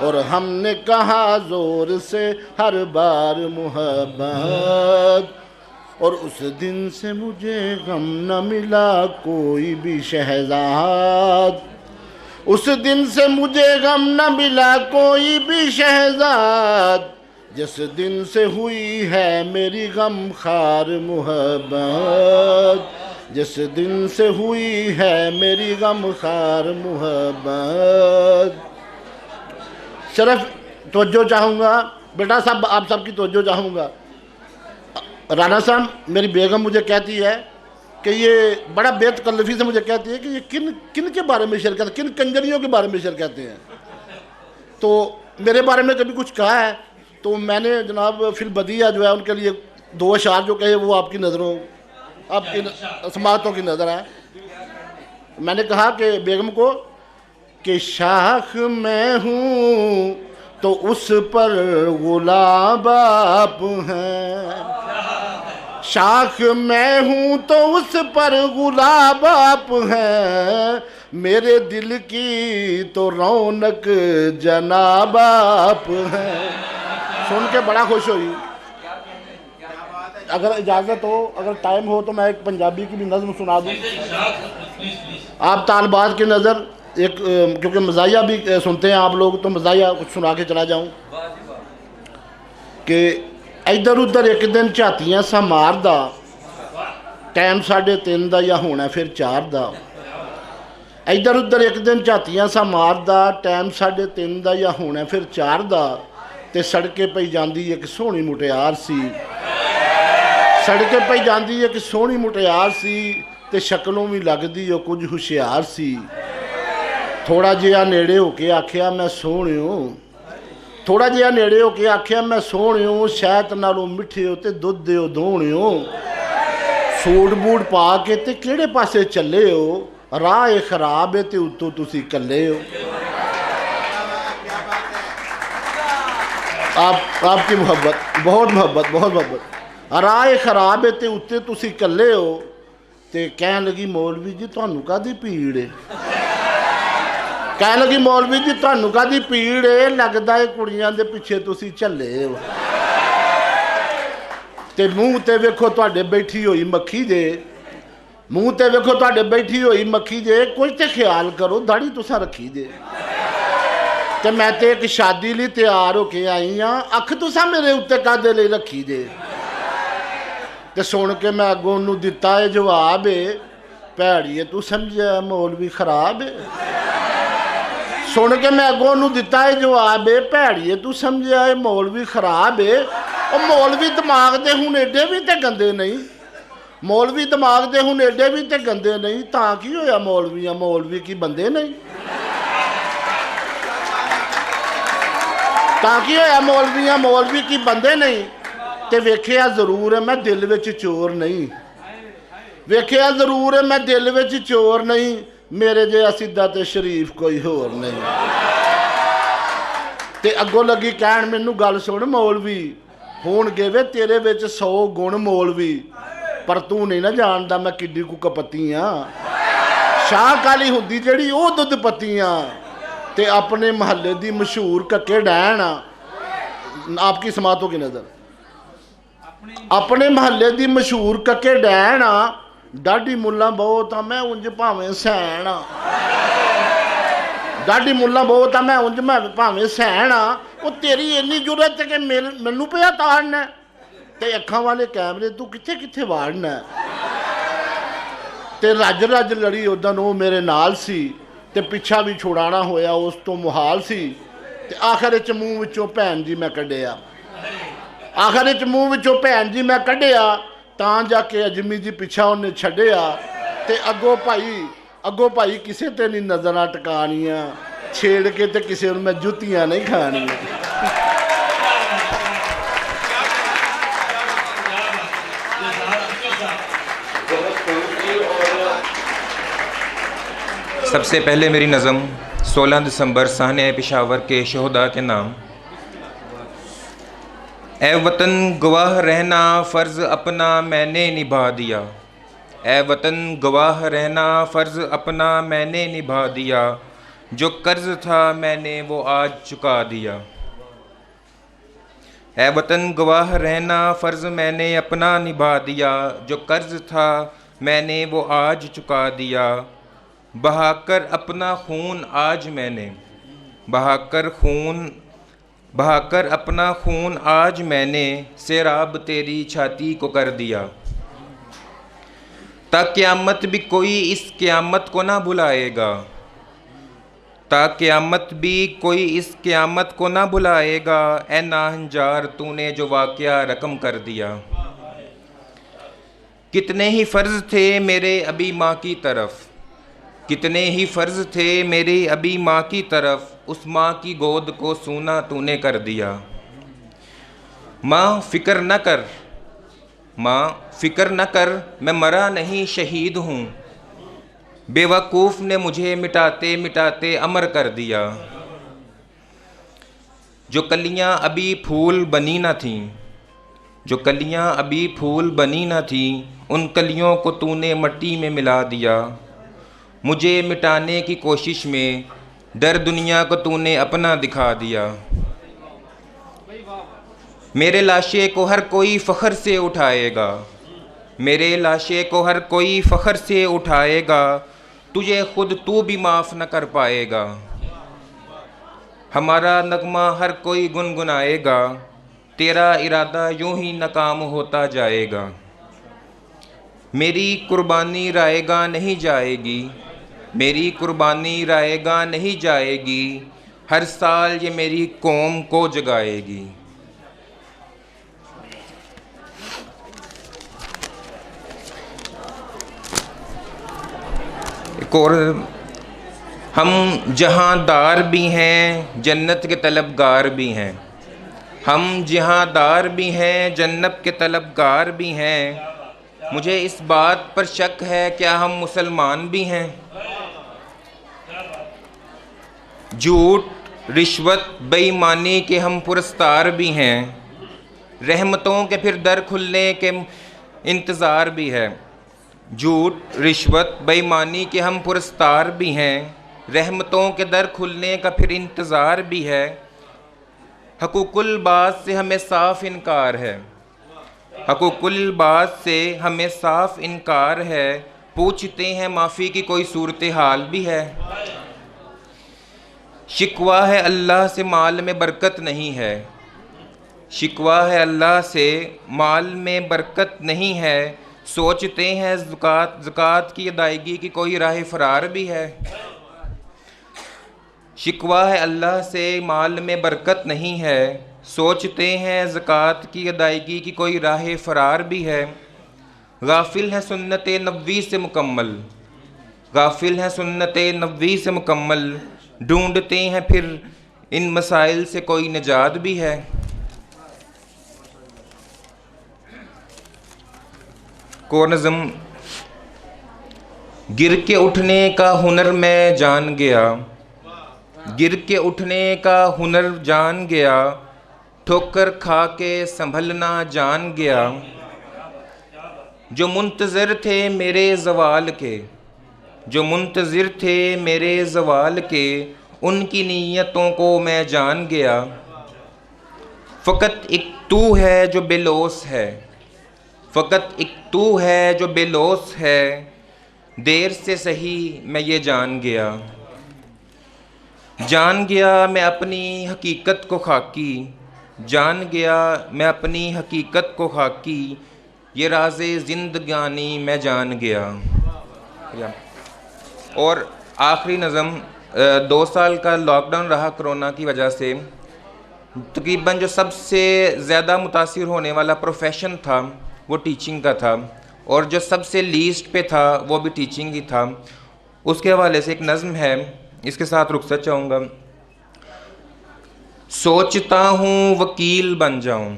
और हमने कहा जोर से हर बार मोहब्बत, और उस दिन से मुझे गम न मिला कोई भी शहजाद, उस दिन से मुझे गम न मिला कोई भी शहजाद, जिस दिन से हुई है मेरी गम खार मोहब्बत, जिस दिन से हुई है मेरी गम खार मोहब्बत। सिर्फ तवज्जो चाहूँगा बेटा साहब, आप सबकी तवज्जो चाहूँगा। राना साहब, मेरी बेगम मुझे कहती है कि ये बड़ा बेतकल्लफ़ी से मुझे कहती है कि ये किन के बारे में शेयर करते हैं, किन कंजरियों के बारे में शेयर कहते हैं। तो मेरे बारे में कभी कुछ कहा है तो मैंने जनाब फिलबदिया जो है उनके लिए 2 अशार जो कहे वो आपकी नज़रों, आपकी समातों की नज़र है। मैंने कहा कि बेगम को कि शाख मैं हूँ तो उस पर गुलाब आप हैं, शाख मैं हूँ तो उस पर गुलाब आप हैं, मेरे दिल की तो रौनक जनाब आप हैं। सुन के बड़ा खुश हुई। अगर इजाज़त हो, अगर टाइम हो तो मैं एक पंजाबी की भी नज़्म सुना दूँ। आप तालबात की नज़र एक, क्योंकि मज़ाहिया भी सुनते हैं आप लोग, तो मज़ाहिया कुछ सुना के चला जाऊँ कि इधर उधर एक दिन झातियाँ सा मारदा, टाइम 3:30 दा या होना फिर 4 दा, इधर उधर एक दिन झातियाँ सा मारदा, टाइम 3:30 दा या होना फिर 4 दा, ते सड़के पई जांदी एक सोहनी मुटियार सी, सड़के पई जांदी एक सोहनी मुटियार सी, ते शक्लों भी लगदी ओ कुछ हुशियार सी, थोड़ा जिहा नेड़े होके आख्या मैं सोहणियो, थोड़ा जिहा नेड़े होके आख्या मैं सोहणियो, शहद नालों मिठे हो ते दुध दिओ दोहणियो, सूट बूट पा के ते किहड़े पासे चले हो, राह खराब है ते उत्तों तुसी कल्ले हो। आपकी मोहब्बत, बहुत मोहब्बत, बहुत मोहब्बत। राह खराब है ते उत्ते तुसी कल्ले हो, ते कहन लगी मौलवी जी तुहानू कादी पीड़ है, कहन लगी मौलवी जी तुहानू कादी पीड़ है, लगदा है कुड़ियां दे पिछे तुसी झल्ले हो, ते मूँह ते वेखो तुहाडे बैठी हुई मक्खी जे, मूँह ते वेखो तुहाडे बैठी हुई मक्खी जे, कुछ ते ख्याल करो दाढ़ी तुसां रखी जे, ते मैं ते एक शादी लई तैयार होके आई हाँ, अख तुसां मेरे उत्ते कादे लई रखी जे। ते सुन के मैं अगों नूं दिता है जवाब है, भैड़िए तू समझिया मौलवी खराब है, सुन के मैं अगों नूं दिता है जवाब है, भैड़िए तू समझिया है मौलवी खराब है। और मौलवी दिमाग दे हुण एडे भी ते गंदे नहीं, मौलवी दिमाग दे हुण एडे भी ते गंदे नहीं, तां की होया मौलवियां, मौलवी की बंदे नहीं, तां की होया मौलवियां मौलवी की बंदे नहीं। ते वेखिया जरूर है मैं दिल विच चोर नहीं, वेखिया जरूर है मैं दिल विच चोर नहीं, मेरे जिहा सीधा ते शरीफ कोई होर नहीं। ते अगों लगी कहण मैनू गल सुन मौलवी, होणगे वे तेरे विच 100 गुण मौलवी, पर तू नहीं ना जानदा मैं किड्डी कु कपत्ती हाँ, शाह काली हुंदी जिहड़ी वो दुध पत्तियां ते अपने महल्ले दी मशहूर कक्के डैन आपकी समातों की नज़र अपने महल्ले दी मशहूर कक्के डैन डाडी मुल्ला बहुत मैं उंज भावें सैन डाडी मुल्ला बहुत मैं उंज मैं भावें सैन वो तेरी इन्नी जरूरत है कि मैनू पिया ताड़ना ते अखां वाले कैमरे तू कित्थे कित्थे वाड़ना ते रज रज लड़ी उदन वो मेरे नाल सी ते पिछा भी छुड़ाना होया उस तो मुहाल सी ते आखिर च मूँह विचों भैन जी मैं कढ़िया आखिर च मूँह विचों भैन जी मैं कढ़िया तां जाके अजमी जी पिछा उन्हें छड्डिया ते अगों भाई किसे ते नहीं नज़रां टकानियां छेड़ के ते किसे मैं जुत्तियां नहीं खानियां। सबसे पहले मेरी नज़म 16 दिसंबर साहने पेशावर के शहदा के नाम। ए वतन गवाह रहना फ़र्ज़ अपना मैंने निभा दिया, ए वतन गवाह रहना फ़र्ज़ अपना मैंने निभा दिया, जो कर्ज़ था मैंने वो आज चुका दिया। ए वतन गवाह रहना फ़र्ज़ मैंने अपना निभा दिया, जो कर्ज़ था मैंने वो आज चुका दिया। बहाकर अपना खून आज मैंने बहाकर अपना खून आज मैंने सैराब तेरी छाती को कर दिया। ता क़यामत भी कोई इस क़यामत को ना भुलाएगा, ता क़यामत भी कोई इस क़यामत को ना भुलाएगा। ए नाहंजार तूने जो वाक़या रकम कर दिया। कितने ही फ़र्ज़ थे मेरे अभी माँ की तरफ, कितने ही फ़र्ज़ थे मेरी अभी माँ की तरफ, उस माँ की गोद को सूना तूने कर दिया। माँ फ़िक्र न कर, माँ फ़िक्र न कर, मैं मरा नहीं शहीद हूँ। बेवकूफ़ ने मुझे मिटाते मिटाते अमर कर दिया। जो कलियाँ अभी फूल बनी न थीं, जो कलियाँ अभी फूल बनी न थीं, उन कलियों को तूने मिट्टी में मिला दिया। मुझे मिटाने की कोशिश में डर दुनिया को तूने अपना दिखा दिया। मेरे लाशे को हर कोई फ़ख्र से उठाएगा, मेरे लाशे को हर कोई फ़ख्र से उठाएगा, तुझे खुद तू भी माफ़ न कर पाएगा। हमारा नगमा हर कोई गुनगुनाएगा, तेरा इरादा यूं ही नाकाम होता जाएगा। मेरी कुर्बानी रायगा नहीं जाएगी, मेरी कुर्बानी रायगा नहीं जाएगी, हर साल ये मेरी कौम को जगाएगी। एक और, हम जहांदार भी हैं जन्नत के तलबगार भी हैं, हम जहांदार भी हैं जन्नत के तलबगार भी हैं। मुझे इस बात पर शक है क्या हम मुसलमान भी हैं। झूठ रिश्वत बेईमानी के हम पुरस्कार भी हैं, रहमतों के फिर दर खुलने के इंतज़ार भी है। झूठ रिश्वत बेईमानी के हम पुरस्कार भी हैं, रहमतों के दर खुलने का फिर इंतज़ार भी है। हकूकुल बात से हमें साफ इनकार है, हकूकुल बात से हमें साफ इनकार है। पूछते हैं माफ़ी की कोई सूरत हाल भी है। शिकवा है अल्लाह से माल में बरकत नहीं है, शिकवा है अल्लाह से माल में बरकत नहीं है। सोचते हैं ज़कात की अदायगी की कोई राह फ़रार भी है। शिकवा है अल्लाह से माल में बरकत नहीं है, सोचते हैं ज़कात की अदायगी की कोई राह फ़रार भी है। गाफिल है सुन्नत नबवी से मुकम्मल, गाफिल है सुन्नत नबवी से मुकम्मल। ढूंढते हैं फिर इन मसाइल से कोई निजात भी है। को नज़म, गिर के उठने का हुनर मैं जान गया, गिर के उठने का हुनर जान गया। ठोकर खा के संभलना जान गया। जो मुंतज़िर थे मेरे ज़वाल के, जो मुंतज़िर थे मेरे ज़वाल के, उनकी नीयतों को मैं जान गया। फ़कत एक तू है जो बेलौस है, फ़कत एक तू है जो बेलौस है, देर से सही मैं ये जान गया। जान गया मैं अपनी हकीकत को खाकी, जान गया मैं अपनी हकीकत को खाकी, ये राज़े ज़िंदगानी मैं जान गया। और आखिरी नज़म, 2 साल का लॉकडाउन रहा कोरोना की वजह से। तकरीबन जो सबसे ज़्यादा मुतासिर होने वाला प्रोफेशन था वो टीचिंग का था, और जो सबसे लीस्ट पे था वो भी टीचिंग ही था। उसके हवाले से एक नज़म है, इसके साथ रुखसत चाहूँगा। सोचता हूँ वकील बन जाऊँ,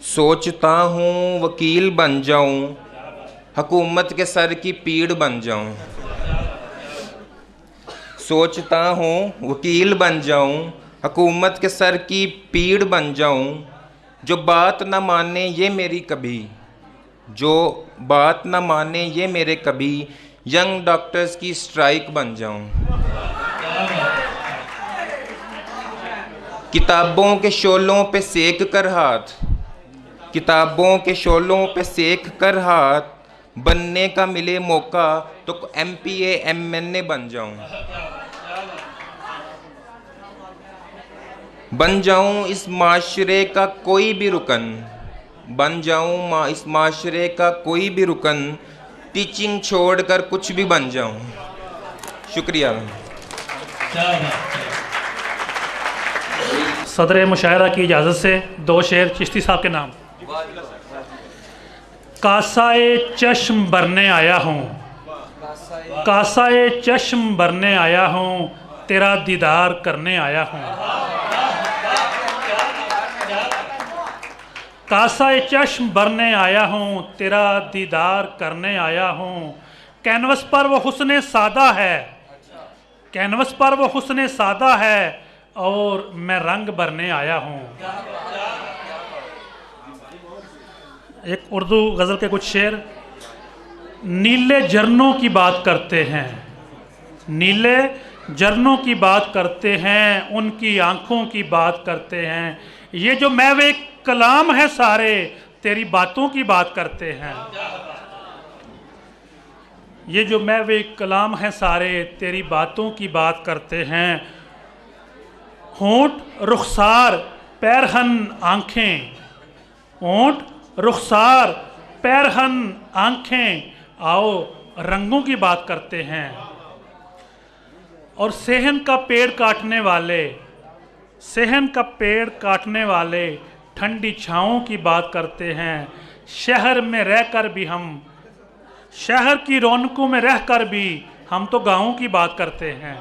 सोचता हूँ वकील बन जाऊँ, हुकूमत के सर की पीड़ बन जाऊँ। सोचता हूँ वकील बन जाऊँ, हुकूमत के सर की पीड़ बन जाऊँ, जो बात न माने ये मेरी कभी, जो बात न माने ये मेरे कभी, यंग डॉक्टर्स की स्ट्राइक बन जाऊँ। किताबों के शोलों पे सेक कर हाथ, किताबों के शोलों पे सेक कर हाथ, बनने का मिले मौका तो MPA MNA बन जाऊं। बन जाऊं इस माशरे का कोई भी रुकन, बन जाऊं इस माशरे का कोई भी रुकन, टीचिंग छोड़कर कुछ भी बन जाऊं। शुक्रिया। सदर मुशायरा की इजाज़त से 2 शेर चिश्ती साहब के नाम। कासाए चश्म भरने आया हूँ, कासाए चश्म भरने आया हूँ, तेरा दीदार करने आया हूँ। कासाए चश्म भरने आया हूँ, तेरा दीदार करने आया हूँ। कैनवस पर वो हुस्ने सादा है, कैनवस पर वो हुस्ने सादा है, और मैं रंग भरने आया हूँ। एक उर्दू गज़ल के कुछ शेर। नीले झरनों की बात करते हैं, नीले झरनों की बात करते हैं, उनकी आंखों की बात करते हैं। ये जो महवे कलाम है सारे, तेरी बातों की बात करते हैं। ये जो महवे कलाम है सारे, तेरी बातों की बात करते हैं। होंठ रुखसार पैरहन आँखें, होंठ रुखसार पैरहन आँखें, आओ रंगों की बात करते हैं। और सेहन का पेड़ काटने वाले, सेहन का पेड़ काटने वाले, ठंडी छाँवों की बात करते हैं। शहर में रहकर भी हम, शहर की रौनकों में रहकर भी हम तो गाँवों की बात करते हैं।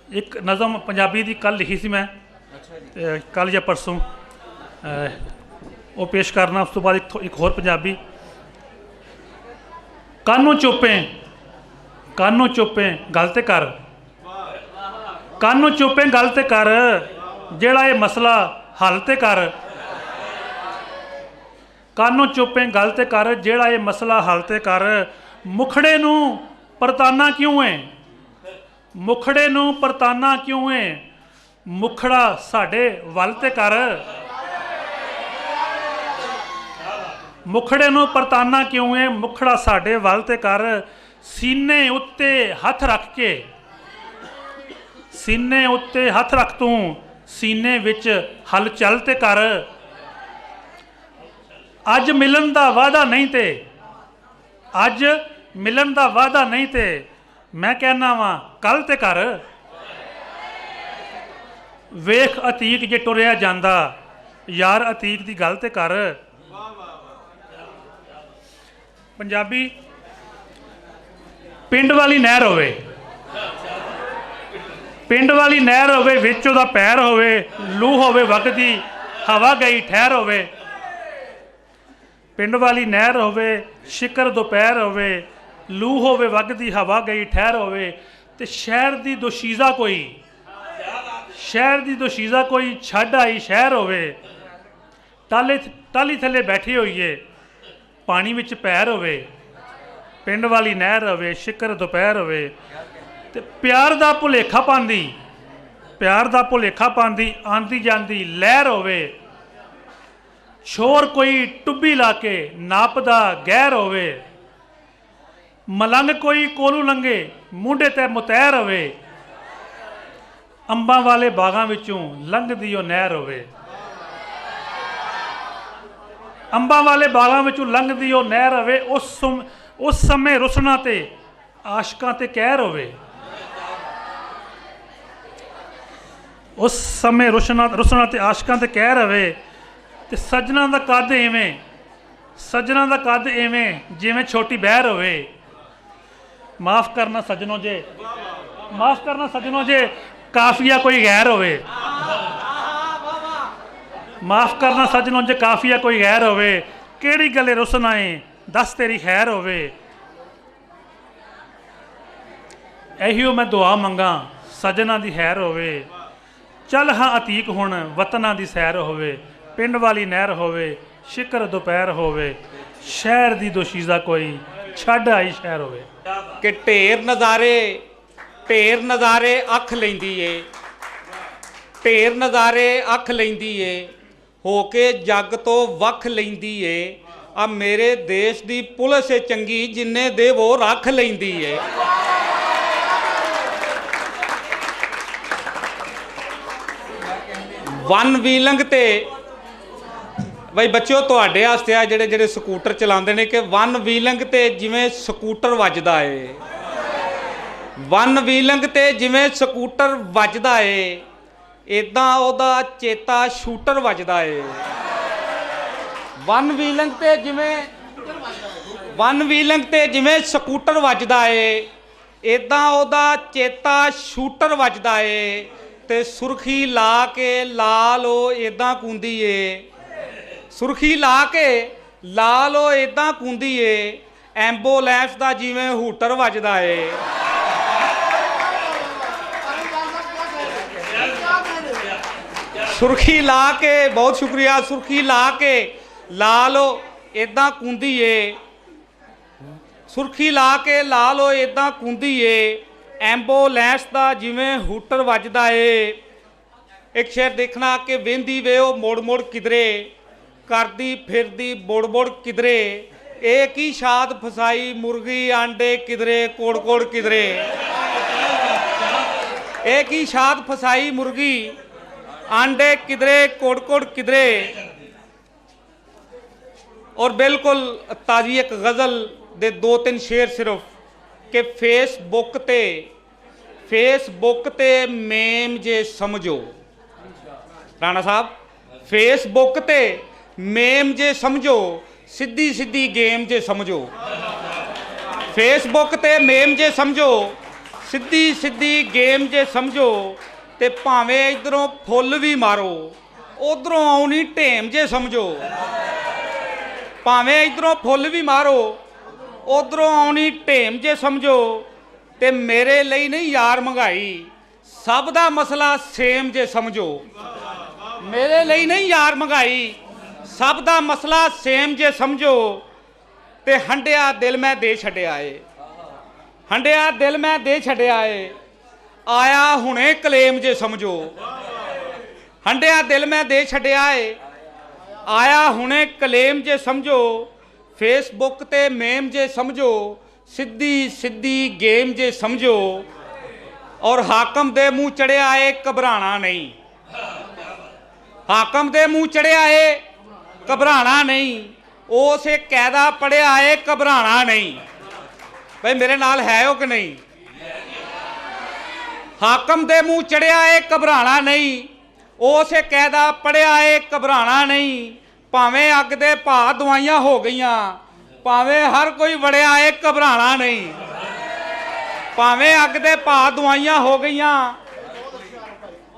एक नज़म पंजाबी दी कल लिखी सी मैं, कल या परसों, वो पेश करना। उस तो बाद एक होर पंजाबी। कानों चुपें, कानों चुपें गल ते कर, कानों चुपें गल ते कर, जेड़ा ये मसला हल ते कर। कानों चुपें गल ते कर, जेड़ा ये मसला हल ते कर। मुखड़े नू परताना क्यों है, मुखड़े नू परताना क्यों है, मुखड़ा साडे वल ते कर। मुखड़े नू परताना क्यों है, मुखड़ा साडे वल ते कर। सीने उत्ते हथ रख के, सीने उत्ते हथ रख तू, सीने विच हल चल ते कर। अज मिलन दा वादा नहीं ते, अज मिलन दा वादा नहीं ते, मैं कहना वा कल ते कर। वेख अतीक जे टुरिया जांदा, यार अतीक दी गल ते कर। पंजाबी। पिंड वाली नहर होवे, पिंड वाली नहर होवे, विच ओहदा पैर होवे, लू होवे वगदी, हवा गई ठहर होवे। पिंड वाली नहर होवे, शिकर दोपहर होवे, लू होवे वगदी, हवा गई ठहर होवे। ते शहर दी दोशीज़ा कोई, शहर दी दोशीज़ा कोई छड्ड आई शहर होवे। टाली थले बैठी होईए, पानी विच पैर होवे। पिंड वाली नहर होवे, शिकर दोपहर होवे, ते प्यार दा भुलेखा पांदी, प्यार दा भुलेखा पांदी आंदी जांदी लहर होवे, शोर कोई टुब्बी लाके नापदा गैर होवे, मलंग कोई कोलू लंघे मुंडे ते मुतैर होवे, अंबां वाले बागां विचों लंघदी ओ नहर होवे, अंबां वाले बागां विचों लंघदी ओ नहर होवे, उस समय रुसना ते आशकां ते कहर होवे, उस समय रुसना ते आशकां ते कहर होवे, ते सजना दा कद इवें, सजना दा कद इवें जिवें छोटी बहर होवे। माफ़ करना सजनों जे, माफ़ करना सजनों जे काफिया कोई गैर होवे, माफ़ करना सजनों जे काफिया कोई गैर होवे, केड़ी गले रुसना है दस तेरी खैर होवे। एहियो मैं दुआ मंगा सजना दी खैर होवे, चल हाँ अतीक हुण वतना दी सैर होवे, पिंड वाली नहर होवे, शिकर दोपहर होवे, शहर दी दोशीज़ा कोई छड्ड आई शहर होवे। कि ढेर नज़ारे अख लैंदी ए, ढेर नज़ारे अख लैंदी ए, होके जग तो वख लैंदी ए, आ मेरे देश दी पुलिस चंगी जिन्ने दे वो रख लैंदी ए। वन व्हीलिंग ते बई बच्चों तुहाडे वास्ते आ जेड़े जेड़े स्कूटर चलाते हैं कि वन व्हीलिंग ते जिवें स्कूटर वजदा है, वन व्हीलिंग ते जिवें स्कूटर वजदा है, इदां ओहदा चेता शूटर वजदा है। वन व्हीलिंग ते जिवें स्कूटर वजदा है, इदां ओहदा चेता शूटर वजदा है, ते सुर्खी ला के लाल ओ इदां कूंदी है, सुर्खी ला के लाल ओ इदां कूंदी है, एंबूलेंस दा जिवें हूटर वजदा है। सुर्खी ला के, बहुत शुक्रिया, सुर्खी ला के लाल ओ इदां कूंदी है, सुर्खी ला के लाल ओ इदां कूंदी है, एंबूलेंस दा जिवें हूटर वजदा है। एक शेर देखना कि वेंदी वे ओ मोड़ मोड़ किधरे, करदी फिरदी बोड़ बोड़ किधरे, एक ही शाद फसाई मुर्गी आंडे किधरे कोड़ कोड़ किधरे, एक ही शाद फसाई मुर्गी आंडे किधरे कोड़ कोड़ किधरे। और बिल्कुल ताजी एक गज़ल दे दो तीन शेर सिर्फ कि फेसबुक ते मेम जे समझो, राणा साहब फेसबुक ते मेम जे समझो, सीधी सीधी गेम जे समझो, फेसबुक ते मेम जे समझो, सीधी सीधी गेम जे समझो, ते भावें इधरों फुल भी मारो उधरों आउनी ढेम जे समझो, भावें इधरों फुल भी मारो उधरों आउनी ढेम जे समझो, ते मेरे लिए नहीं यार महंगाई सब दा मसला सेम जे समझो, मेरे लिए नहीं यार महंगाई सब दा मसला सेम जे समझो, ते हंडिया दिल मैं दे छड्डिया है, हंडिया दिल मैं दे छड्डिया है, आया हुणे कलेम जे समझो, हंडिया दिल मैं दे छड्डिया है, आया हुणे कलेम जे समझो, फेसबुक ते मेम जे समझो, सीधी सीधी गेम जे समझो, और हाकम दे मुँह चढ़िया है घबराना नहीं, हाकम दे मुँह चढ़िया है घबराना नहीं, उसे कैदा पढ़िया है घबराना नहीं। भाई मेरे नाल है हो कि नहीं? हाकम दे मुँह चढ़िया है घबराना नहीं, उसे कैदा पढ़िया है घबराना नहीं, भावें अग दे भा दवाइयां हो गईयां, भावें हर कोई वड़िया है घबराना नहीं, भावें अग दे भा दवाइयां हो गईयां,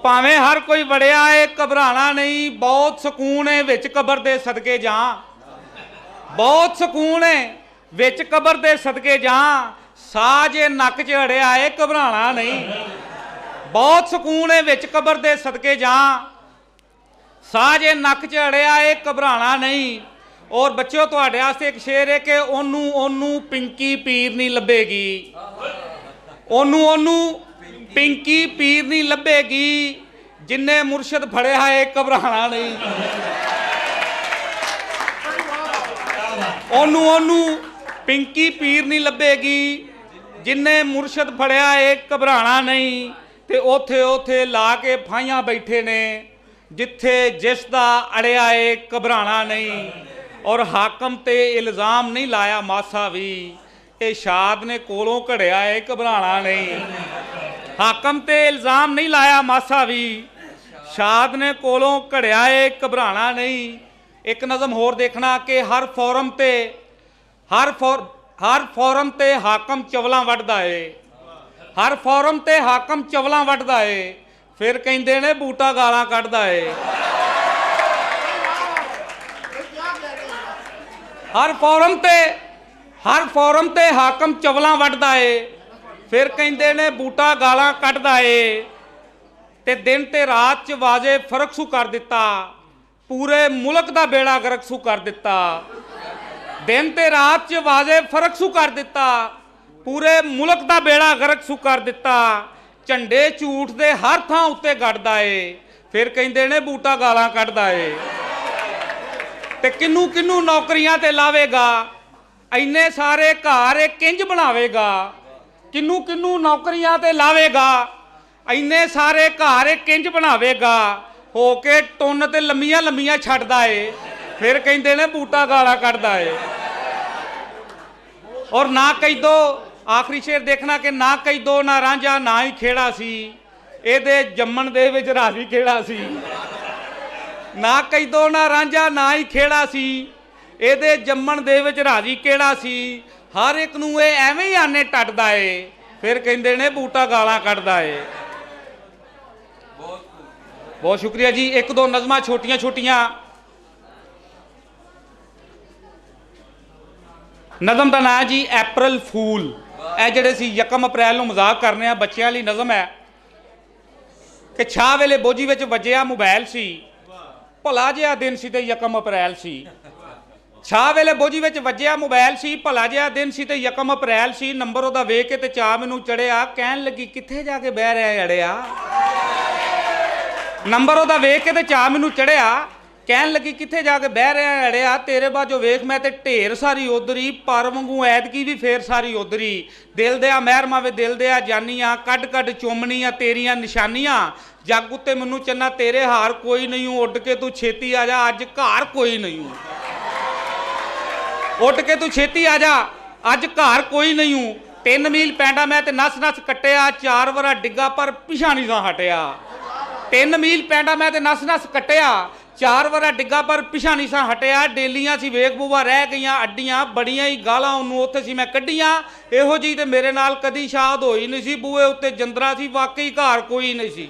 भावें हर कोई वड़िया है घबराना नहीं। बहुत सुकून है विच कबर दे सदके जा, बहुत सुकून है विच कबर दे सदके जा, साजे नक च अड़िया है घबराना नहीं, बहुत सुकून है विच कबर दे सदके जा, साजे नक च अड़िया है घबराना नहीं। और बच्चों तुहाडे वास्ते एक शेर है कि ओनू ओनू पिंकी पीर नहीं लभेगी, ओनू ओनू पिंकी पीर नहीं लभेगी, जिन्ने मुर्शद फड़िया है घबराना नहीं। ओनू ओनू पिंकी पीर नहीं लभेगी, जिन्ने मुर्शद फड़िया है घबराना नहीं। ते ओथे ओथे ला के फाइयां बैठे ने, जिथे जिस दा अड़िया है घबराना नहीं। और हाकम ते इल्ज़ाम नहीं लाया मासा भी, ये शाद ने कोलों घड़िया है घबराना नहीं। हाकम ते इल्ज़ाम नहीं लाया मासा भी, शाद ने कोलों घड़िया है घबराना नहीं। एक नज़म होर देखना कि हर फॉरम ते हाकम चवलां वढदा है, हर फॉरम ते हाकम चवलां वढदा है, फिर कहंदे ने बूटा गालां कढदा है। हर फॉरम ते हाकम चवलां वढदा है, फिर कहंदे ने बूटा गालां कढदा है। ते दिन ते रात च वाजे फर्क सू कर दिता, पूरे मुल्क दा बेड़ा गर्क सू कर दिता। दिन ते रात च वाजे फर्क सू कर दिता, पूरे मुल्क दा बेड़ा गर्क सू कर दिता। झंडे झूठ दे हर थां उत्ते गढ़दा है, फिर कहंदे ने बूटा गालां कढदा है। ते किन्नू किन्नू नौकरियां ते लावेगा, इन्ने सारे घर एक किंज बनावेगा। किन्नू किन्नू नौकरियां ते लावेगा, इन्ने सारे घर एक किंज बनावेगा। हो के टुन्न ते लम्मियां लम्मियां छड्डदा है, फिर कहंदे ने बूटा गालां कढदा है। और ना कही दो, आखिरी शेर देखना कि ना कही दो ना रांझा ना ही खेड़ा सी, ਇਹਦੇ ਜੰਮਣ ਦੇ ਵਿੱਚ ਰਾਜੀ ਕਿਹੜਾ ਸੀ। ਨਾ ਕਈ ਦੋ ਨਾ ਰਾਂਝਾ ਨਾ ਹੀ ਖੇੜਾ ਸੀ, ਇਹਦੇ ਜੰਮਣ ਦੇ ਵਿੱਚ ਰਾਜੀ ਕਿਹੜਾ ਸੀ। ਹਰ ਇੱਕ ਨੂੰ ਇਹ ਐਵੇਂ ਹੀ ਆਨੇ ਟੱਟਦਾ ਏ, ਫਿਰ ਕਹਿੰਦੇ ਨੇ ਬੂਟਾ ਗਾਲਾਂ ਕੱਢਦਾ ਏ। ਬਹੁਤ ਸ਼ੁਕਰੀਆ ਜੀ। ਇੱਕ ਦੋ ਨਜ਼ਮਾਂ ਛੋਟੀਆਂ ਛੋਟੀਆਂ। ਨਜ਼ਮ ਦਾ ਨਾਂ ਜੀ ਅਪ੍ਰੈਲ ਫੂਲ। ਇਹ ਜਿਹੜੇ ਸੀ 1 ਅਪ੍ਰੈਲ ਨੂੰ ਮਜ਼ਾਕ ਕਰਨੇ ਆ ਬੱਚਿਆਂ ਲਈ ਨਜ਼ਮ ਹੈ ਕਿ ਛਾਹ ਵੇਲੇ ਬੋਝੀ ਵਿੱਚ ਵੱਜਿਆ ਮੋਬਾਈਲ ਸੀ, ਭਲਾ ਜਿਹਾ ਦਿਨ ਸੀ ਤੇ 1 ਅਪ੍ਰੈਲ ਸੀ। ਛਾਹ ਵੇਲੇ ਬੋਝੀ ਵਿੱਚ ਵੱਜਿਆ ਮੋਬਾਈਲ ਸੀ, ਭਲਾ ਜਿਹਾ ਦਿਨ ਸੀ ਤੇ 1 ਅਪ੍ਰੈਲ ਸੀ। ਨੰਬਰ ਉਹਦਾ ਵੇਖ ਕੇ ਤੇ ਚਾਹ ਮੈਨੂੰ ਚੜਿਆ, ਕਹਿਣ ਲੱਗੀ ਕਿੱਥੇ ਜਾ ਕੇ ਬਹਿ ਰਿਹਾ ਅੜਿਆ। ਨੰਬਰ ਉਹਦਾ ਵੇਖ ਕੇ ਤੇ ਚਾਹ ਮੈਨੂੰ ਚੜਿਆ, ਕਹਿਣ ਲੱਗੀ ਕਿੱਥੇ ਜਾ ਕੇ ਬਹਿ ਰਿਹਾ ਅੜਿਆ। ਤੇਰੇ ਬਾਝੋਂ ਵੇਖ ਮੈਂ ਤੇ ਢੇਰ ਸਾਰੀ ਉਧਰੀ, ਪਰ ਵਾਂਗੂ ਐਤਕੀ ਵੀ ਫੇਰ ਸਾਰੀ ਉਧਰੀ। ਦਿਲ ਦਿਆ ਮਹਿਰਮਾ ਵੇ ਦਿਲ ਦਿਆ ਜਾਨੀਆਂ, ਕੱਢ ਕੱਢ ਚੁੰਮਣੀਆਂ ਤੇਰੀਆਂ ਨਿਸ਼ਾਨੀਆਂ। ਜੱਗ ਉੱਤੇ ਮੈਨੂੰ ਚੰਨਾ ਤੇਰੇ ਹਾਰ ਕੋਈ ਨਹੀਂ, ਉੱਡ ਕੇ ਤੂੰ ਛੇਤੀ ਆ ਜਾ ਅੱਜ ਘਰ ਕੋਈ ਨਹੀਂ। ਉੱਡ ਕੇ ਤੂੰ ਛੇਤੀ ਆ ਜਾ ਅੱਜ ਘਰ ਕੋਈ ਨਹੀਂ। 3 ਮੀਲ ਪੈਂਡਾ ਮੈਂ ਤੇ ਨਸ ਨਸ ਕੱਟਿਆ, 4 ਵਾਰਾ ਡਿੱਗਾ ਪਰ ਪਿਛਾ ਨਹੀਂ ਸਾਂ ਹਟਿਆ। 3 ਮੀਲ ਪੈਂਡਾ ਮੈਂ ਤੇ ਨਸ ਨਸ ਕੱਟਿਆ, 4 ਵਾਰਾ ਡਿੱਗਾ ਪਰ ਪਿਛਾ ਨਹੀਂ ਸਾਂ ਹਟਿਆ। ਡੇਲੀਆਂ ਸੀ ਵੇਖ ਬੂਆ ਰਹਿ ਗਈਆਂ ਅੱਡੀਆਂ, ਬੜੀਆਂ ਹੀ ਗਾਲਾਂ ਉਹਨੂੰ ਉੱਥੇ ਸੀ ਮੈਂ ਕੱਢੀਆਂ। ਇਹੋ ਜਿਹੀ ਤੇ ਮੇਰੇ ਨਾਲ ਕਦੀ ਸ਼ਾਦ ਹੋਈ ਨਹੀਂ ਸੀ, ਬੂਏ ਉੱਤੇ ਜੰਦਰਾ ਸੀ ਵਾਕਈ ਘਰ ਕੋਈ ਨਹੀਂ ਸੀ।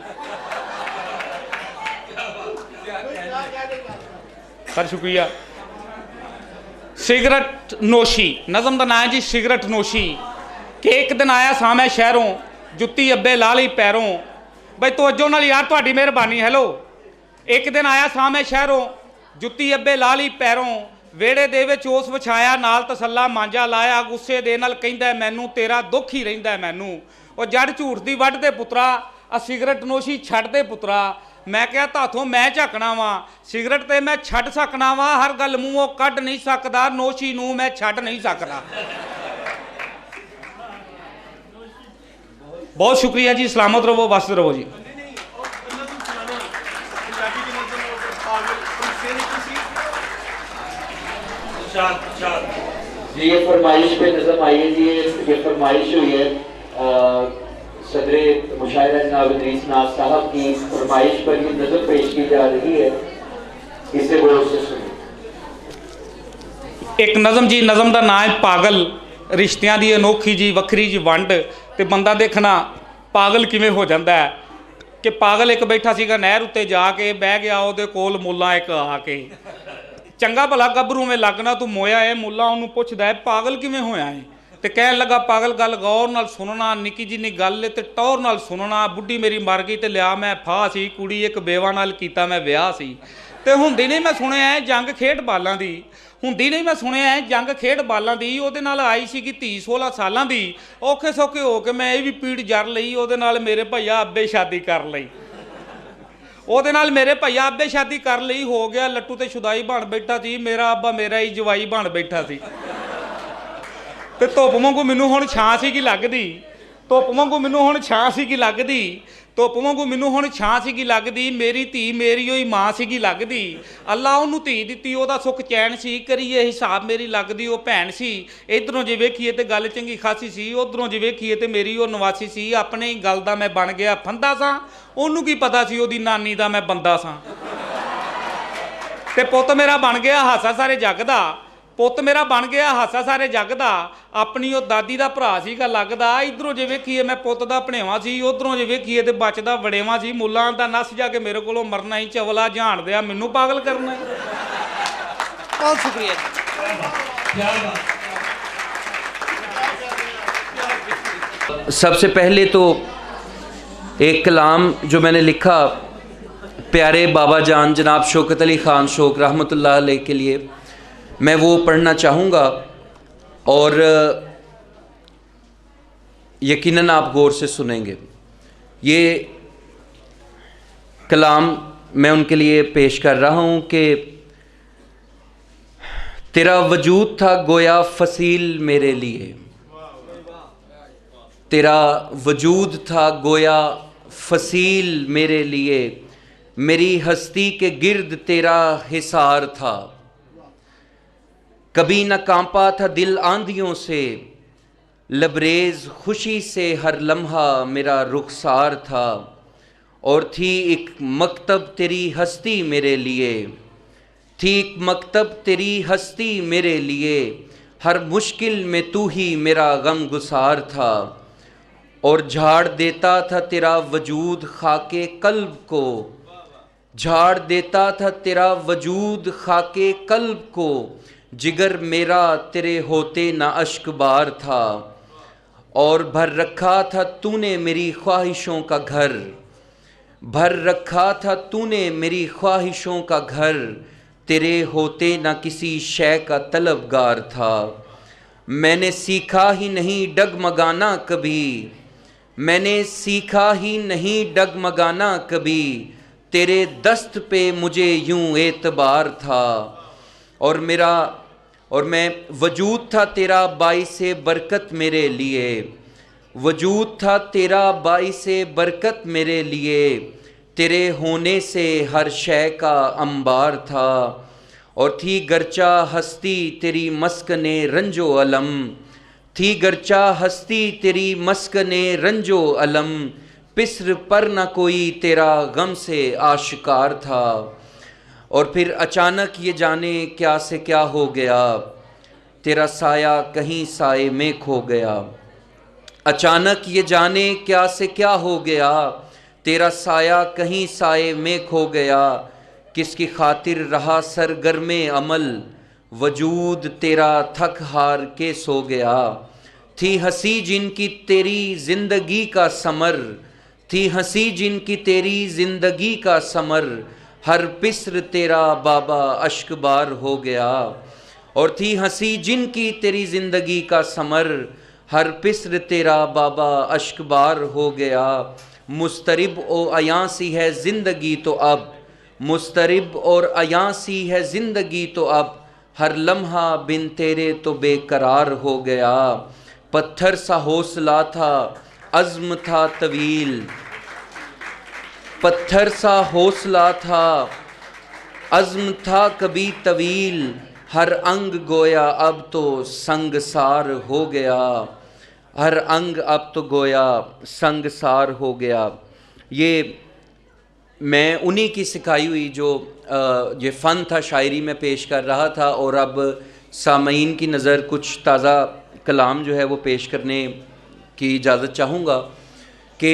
ਸਰ ਸ਼ੁਕਰੀਆ। ਸਿਗਰਟ ਨੋਸ਼ੀ। ਨਜ਼ਮ ਦਾ ਨਾਂ ਹੈ ਜੀ ਸਿਗਰਟ ਨੋਸ਼ੀ। ਕਿ ਇੱਕ ਦਿਨ ਆਇਆ ਸਾਂ ਮੈਂ ਸ਼ਹਿਰੋਂ, ਜੁੱਤੀ ਅੱਬੇ ਲਾ ਲਈ ਪੈਰੋਂ। ਬਈ ਤਵੱਜੋ ਨਾਲ ਯਾਰ ਤੁਹਾਡੀ ਮਿਹਰਬਾਨੀ। ਹੈਲੋ। ਇੱਕ ਦਿਨ ਆਇਆ ਸਾਂ ਮੈਂ ਸ਼ਹਿਰੋਂ, ਜੁੱਤੀ ਅੱਬੇ ਲਾ ਲਈ ਪੈਰੋਂ। ਵਿਹੜੇ ਦੇ ਵਿੱਚ ਉਸ ਵਿਛਾਇਆ, ਨਾਲ ਤਸੱਲਾ ਮਾਂਜਾ ਲਾਇਆ। ਗੁੱਸੇ ਦੇ ਨਾਲ ਕਹਿੰਦਾ ਮੈਨੂੰ ਤੇਰਾ ਦੁੱਖ ਹੀ ਰਹਿੰਦਾ ਮੈਨੂੰ। ਉਹ ਜੜ ਝੂਠ ਦੀ ਵੱਢ ਦੇ ਪੁੱਤਰਾ, ਆ ਸਿਗਰਟ ਨੋਸ਼ੀ ਛੱਡ ਦੇ ਪੁੱਤਰਾ। ਮੈਂ ਕਿਹਾ ਤਾਥੋਂ ਮੈਂ ਝੱਕਣਾ ਵਾਂ, ਸਿਗਰਟ ਤੇ ਮੈਂ ਛੱਡ ਸਕਣਾ ਵਾਂ, ਹਰ ਗੱਲ ਮੂੰਹੋਂ ਕੱਢ ਨਹੀਂ ਸਕਦਾ, ਨੋਸ਼ੀ ਨੂੰ ਮੈਂ ਛੱਡ ਨਹੀਂ ਸਕਦਾ। ਬਹੁਤ ਸ਼ੁਕਰੀਆ ਜੀ। ਸਲਾਮਤ ਰਹੋ, ਵਸਦ ਰਹੋ ਜੀ। जी ये फरमाइश पे नज़म आई है जी, ये फरमाइश हुई है सदरे मुशायरा जनाब इदरीस नाज साहब की फरमाइश पर ये नज़म पेश की जा रही है, इसे गौर से सुनिए। एक नज़म जी, नज़म का नाम है पागल। रिश्तियां दी अनोखी जी वक्री जी वंड ते बंदा देखना पागल किवें हो जाता है कि पागल एक बैठा सीगा नहर उत्ते जाके बह गया, ਉਹਦੇ ਕੋਲ ਮੁੱਲਾ एक आके चंगा भला गभरू में लगना तू मोया है। मुला उन्होंने पुछदा है पागल किवें होया है, तो कह लगा पागल गल गौर नाल सुनना, निकी जी नी गल ते टौर नाल सुनना। बुढ़ी मेरी मर गई तो लिया मैं फाह सी, कुड़ी एक बेवा नाल कीता मैं विआह सी। ਤੇ ਹੁੰਦੀ ਨਹੀਂ ਮੈਂ ਸੁਣਿਆ ਹੈ ਜੰਗ ਖੇਡ ਬਾਲਾਂ ਦੀ, ਹੁੰਦੀ ਨਹੀਂ ਮੈਂ ਸੁਣਿਆ ਹੈ ਜੰਗ ਖੇਡ ਬਾਲਾਂ ਦੀ। ਉਹਦੇ ਨਾਲ ਆਈ ਸੀਗੀ ਧੀ 16 ਸਾਲਾਂ ਦੀ, ਔਖੇ ਸੌਖੇ ਹੋ ਕੇ ਮੈਂ ਇਹ ਵੀ ਪੀੜ ਜਰ ਲਈ, ਉਹਦੇ ਨਾਲ ਮੇਰੇ ਭਈਆ ਅੱਬੇ ਸ਼ਾਦੀ ਕਰ ਲਈ, ਉਹਦੇ ਨਾਲ ਮੇਰੇ ਭਈਆ ਅੱਬੇ ਸ਼ਾਦੀ ਕਰ ਲਈ। ਹੋ ਗਿਆ ਲੱਟੂ ਤੇ ਸ਼ੁਦਾਈ ਬਣ ਬੈਠਾ ਸੀ, ਮੇਰਾ ਅੱਬਾ ਮੇਰਾ ਹੀ ਜਵਾਈ ਬਣ ਬੈਠਾ ਸੀ। ਤੇ ਧੁੱਪ ਵਾਂਗੂ ਮੈਨੂੰ ਹੁਣ ਛਾਂ ਸੀਗੀ ਲੱਗਦੀ, ਧੁੱਪ ਵਾਂਗੂ ਮੈਨੂੰ ਹੁਣ ਛਾਂ ਸੀਗੀ ਲੱਗਦੀ, ਧੁੱਪ ਵਾਂਗੂ ਮੈਨੂੰ ਹੁਣ ਛਾਂ ਸੀਗੀ ਲੱਗਦੀ। ਮੇਰੀ ਧੀ ਮੇਰੀ ਹੋਈ ਮਾਂ ਸੀਗੀ ਲੱਗਦੀ। ਅੱਲਾ ਉਹਨੂੰ ਧੀ ਦਿੱਤੀ, ਉਹਦਾ ਸੁੱਖ ਚੈਨ ਸੀ, ਕਰੀਏ ਹਿਸਾਬ ਮੇਰੀ ਲੱਗਦੀ ਉਹ ਭੈਣ ਸੀ। ਇੱਧਰੋਂ ਜੇ ਵੇਖੀਏ ਤੇ ਗੱਲ ਚੰਗੀ ਖਾਸੀ ਸੀ, ਉੱਧਰੋਂ ਜੇ ਵੇਖੀਏ ਤੇ ਮੇਰੀ ਉਹ ਨਵਾਸੀ ਸੀ। ਆਪਣੇ ਹੀ ਗੱਲ ਦਾ ਮੈਂ ਬਣ ਗਿਆ ਫੰਦਾ ਸਾਂ, ਉਹਨੂੰ ਕੀ ਪਤਾ ਸੀ ਉਹਦੀ ਨਾਨੀ ਦਾ ਮੈਂ ਬੰਦਾ ਸਾਂ। ਤੇ ਪੁੱਤ ਮੇਰਾ ਬਣ ਗਿਆ ਹਾਸਾ ਸਾਰੇ ਜੱਗ ਦਾ, ਪੁੱਤ ਮੇਰਾ ਬਣ ਗਿਆ ਹਾਸਾ ਸਾਰੇ ਜੱਗ ਦਾ। ਆਪਣੀ ਉਹ ਦਾਦੀ ਦਾ ਭਰਾ ਸੀਗਾ ਲੱਗਦਾ। ਇੱਧਰੋਂ ਜੇ ਵੇਖੀਏ ਮੈਂ ਪੁੱਤ ਦਾ ਭਣੇਵਾ ਸੀ, ਉੱਧਰੋਂ ਜੇ ਵੇਖੀਏ ਤੇ ਬਚਦਾ ਵੜੇਵਾ ਸੀ। ਮੁੱਲਾਂ ਦਾ ਨੱਸ ਜਾ ਕੇ ਮੇਰੇ ਕੋਲੋਂ ਮਰਨਾ ਹੀ, ਚਵਲਾ ਜਾਣ ਦਿਆ ਮੈਨੂੰ ਪਾਗਲ ਕਰਨਾ ਹੀ। ਬਹੁਤ ਸ਼ੁਕਰੀਆ सबसे पहले तो एक कलाम जो मैंने लिखा प्यारे बाबा जान जनाब शौकत अली ख़ान शौक रहमतुल्लाह अलैह के लिए, मैं वो पढ़ना चाहूँगा और यकीनन आप गौर से सुनेंगे। ये कलाम मैं उनके लिए पेश कर रहा हूँ कि तेरा वजूद था गोया फसील मेरे लिए, तेरा वजूद था गोया फसील मेरे लिए, मेरी हस्ती के गिर्द तेरा हिसार था। कभी न कांपा था दिल आंधियों से, लबरेज खुशी से हर लम्हा मेरा रुखसार था। और थी एक मकतब तेरी हस्ती मेरे लिए, थी एक मकतब तेरी हस्ती मेरे लिए, हर मुश्किल में तू ही मेरा गम गुसार था। और झाड़ देता था तेरा वजूद खाके कल्ब को, झाड़ देता था तेरा वजूद खाके कल्ब को, जिगर मेरा तेरे होते ना अश्कबार था। और भर रखा था तूने मेरी ख्वाहिशों का घर, भर रखा था तूने मेरी ख्वाहिशों का घर, तेरे होते ना किसी शय का तलबगार था। मैंने सीखा ही नहीं डगमगाना कभी, मैंने सीखा ही नहीं डगमगाना कभी, तेरे दस्त पे मुझे यूं एतबार था। और मैं वजूद था तेरा बाइसे बरकत मेरे लिए, वजूद था तेरा बाइसे बरकत मेरे लिए, तेरे होने से हर शय का अंबार था। और थी गर्चा हस्ती तेरी मस्कने रंजो अलम, थी गर्चा हस्ती तेरी मस्कने रंजो अलम, पिस्र पर न कोई तेरा गम से आशिकार था। और फिर अचानक ये जाने क्या से क्या हो गया, तेरा साया कहीं साए में खो गया। अचानक ये जाने क्या से क्या हो गया, तेरा साया कहीं साए में खो गया। किसकी खातिर रहा सरगर्मे अमल, वजूद तेरा थक हार के सो गया। थी हंसी जिनकी तेरी जिंदगी का समर, थी हंसी जिनकी तेरी जिंदगी का समर, हर पिस्र तेरा बाबा अश्कबार हो गया। और थी हंसी जिनकी तेरी जिंदगी का समर, हर पिस्र तेरा बाबा अश्कबार हो गया। मुस्तरिब ओ अयांसी है जिंदगी तो अब, मुस्तरिब और अयांसी है जिंदगी तो अब, हर लम्हा बिन तेरे तो बेकरार हो गया। पत्थर सा हौसला था अज़्म था तवील, पत्थर सा हौसला था अज़्म था कभी तवील, हर अंग गोया अब तो संगसार हो गया, हर अंग अब तो गोया संगसार हो गया। ये मैं उन्हीं की सिखाई हुई जो ये फ़न था शायरी में पेश कर रहा था। और अब सामईन की नज़र कुछ ताज़ा कलाम जो है वो पेश करने की इजाज़त चाहूँगा कि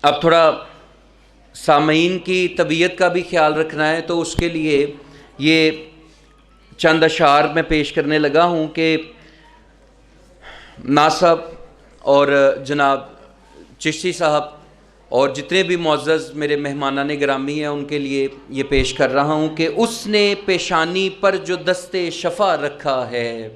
अब थोड़ा सामईन की तबीयत का भी ख्याल रखना है, तो उसके लिए ये चंद अशार मैं पेश करने लगा हूँ कि नासब और जनाब चिश्ती साहब और जितने भी मुअज़्ज़ज़ मेरे मेहमानाने गिरामी हैं उनके लिए ये पेश कर रहा हूँ कि उसने पेशानी पर जो दस्ते शफ़ा रखा है,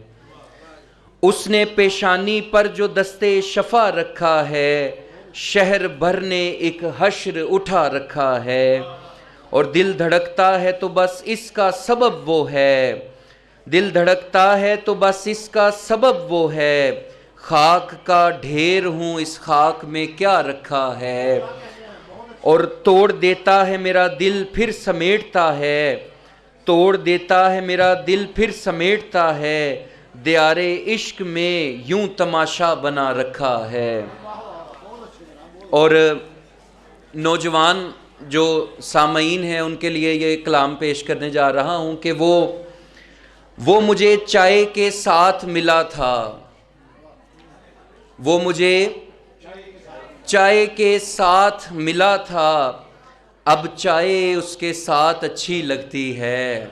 उसने पेशानी पर जो दस्ते शफ़ा रखा है, शहर भर ने एक हश्र उठा रखा है। और दिल धड़कता है तो बस इसका सबब वो है, दिल धड़कता है तो बस इसका सबब वो है, खाक का ढेर हूँ इस खाक में क्या रखा है। और तोड़ देता है मेरा दिल फिर समेटता है, तोड़ देता है मेरा दिल फिर समेटता है, दियारे इश्क में यूं तमाशा बना रखा है। और नौजवान जो सामईन हैं उनके लिए ये कलाम पेश करने जा रहा हूँ कि वो मुझे चाय के साथ मिला था, वो मुझे चाय के साथ मिला था, अब चाय उसके साथ अच्छी लगती है।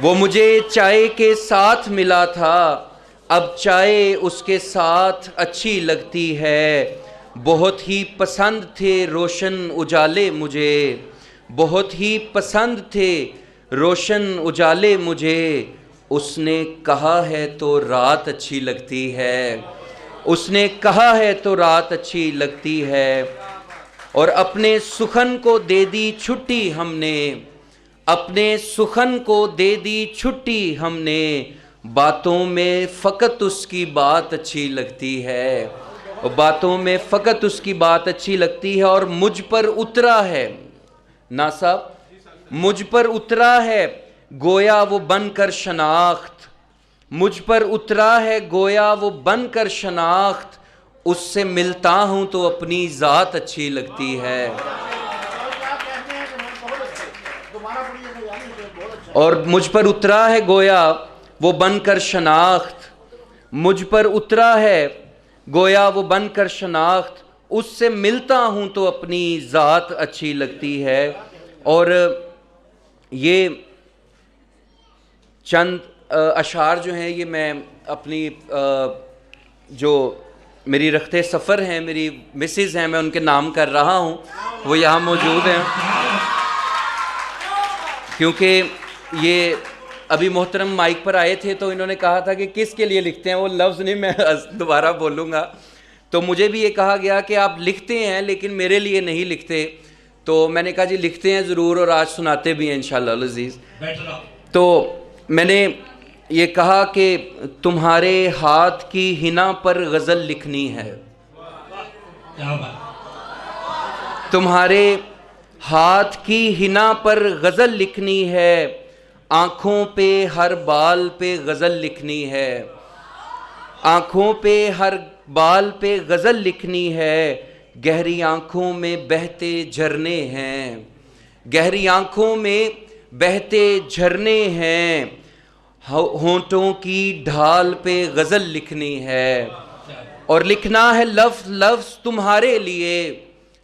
वो मुझे चाय के साथ मिला था, अब चाय उसके साथ अच्छी लगती है। बहुत ही पसंद थे रोशन उजाले मुझे, बहुत ही पसंद थे रोशन उजाले मुझे, उसने कहा है तो रात अच्छी लगती है, उसने कहा है तो रात अच्छी लगती है। और अपने सुखन को दे दी छुट्टी हमने, अपने सुखन को दे दी छुट्टी हमने, बातों में फ़कत उसकी बात अच्छी लगती है, बातों में फ़कत उसकी बात अच्छी लगती है। और मुझ पर उतरा है ना साहब, मुझ पर उतरा है गोया वो बनकर शनाख्त, मुझ पर उतरा है गोया वो बनकर शनाख्त, उससे मिलता हूँ तो अपनी ज़ात अच्छी लगती है। और मुझ पर उतरा है गोया वो बनकर शनाख्त, मुझ पर उतरा है गोया वो बनकर शनाख्त, उससे मिलता हूँ तो अपनी ज़ात अच्छी लगती है। और ये चंद अशार जो हैं ये मैं अपनी जो मेरी रखते सफ़र हैं, मेरी मिसेज़ हैं, मैं उनके नाम कर रहा हूँ, वो यहाँ मौजूद हैं। क्योंकि ये अभी मोहतरम माइक पर आए थे तो इन्होंने कहा था कि किसके लिए लिखते हैं, वो लफ्ज़ नहीं मैं दोबारा बोलूँगा। तो मुझे भी ये कहा गया कि आप लिखते हैं लेकिन मेरे लिए नहीं लिखते, तो मैंने कहा जी लिखते हैं ज़रूर और आज सुनाते भी हैं इंशाअल्लाह अज़ीज़। तो मैंने ये कहा कि तुम्हारे हाथ की हिना पर गज़ल लिखनी है, तुम्हारे हाथ की हिना पर गज़ल लिखनी है, आँखों पे हर बाल पे गज़ल लिखनी है, आँखों पे हर बाल पे गज़ल लिखनी है, गहरी आँखों में बहते झरने हैं, गहरी आँखों में बहते झरने हैं, होंठों की ढाल पे गज़ल लिखनी है। और लिखना है लफ्ज़ लफ्ज़ तुम्हारे लिए।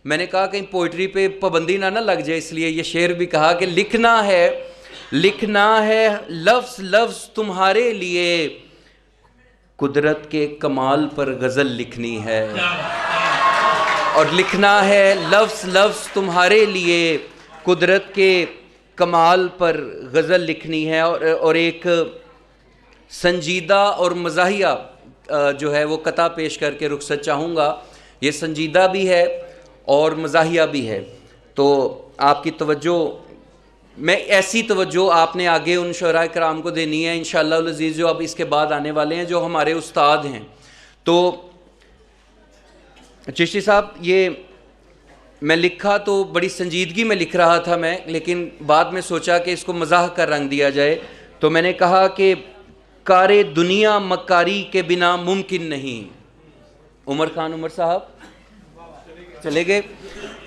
मैंने कहा कहीं पोइट्री पे पाबंदी ना लग जाए, इसलिए ये शेर भी कहा कि लिखना है लफ्ज़ लफ्ज़ तुम्हारे लिए, कुदरत के कमाल पर गज़ल लिखनी है। और लिखना है लफ्ज़ लफ्ज़ तुम्हारे लिए, कुदरत के कमाल पर गज़ल लिखनी है। और एक संजीदा और मज़ाहिया जो है वो कता पेश करके रुखसत चाहूँगा। ये संजीदा भी है और मज़ाहिया भी है, तो आपकी तवज्जो, मैं ऐसी तवज्जो आपने आगे उन शुअरा कराम को देनी है इंशाअल्लाह अज़ीज़ जो अब इसके बाद आने वाले हैं, जो हमारे उस्ताद हैं। तो चिश्ती साहब ये मैं लिखा तो बड़ी संजीदगी में लिख रहा था मैं, लेकिन बाद में सोचा कि इसको मज़ाह का रंग दिया जाए, तो मैंने कहा कि कारे दुनिया मक्कारी के बिना मुमकिन नहीं। उमर खान उमर साहब चले गए,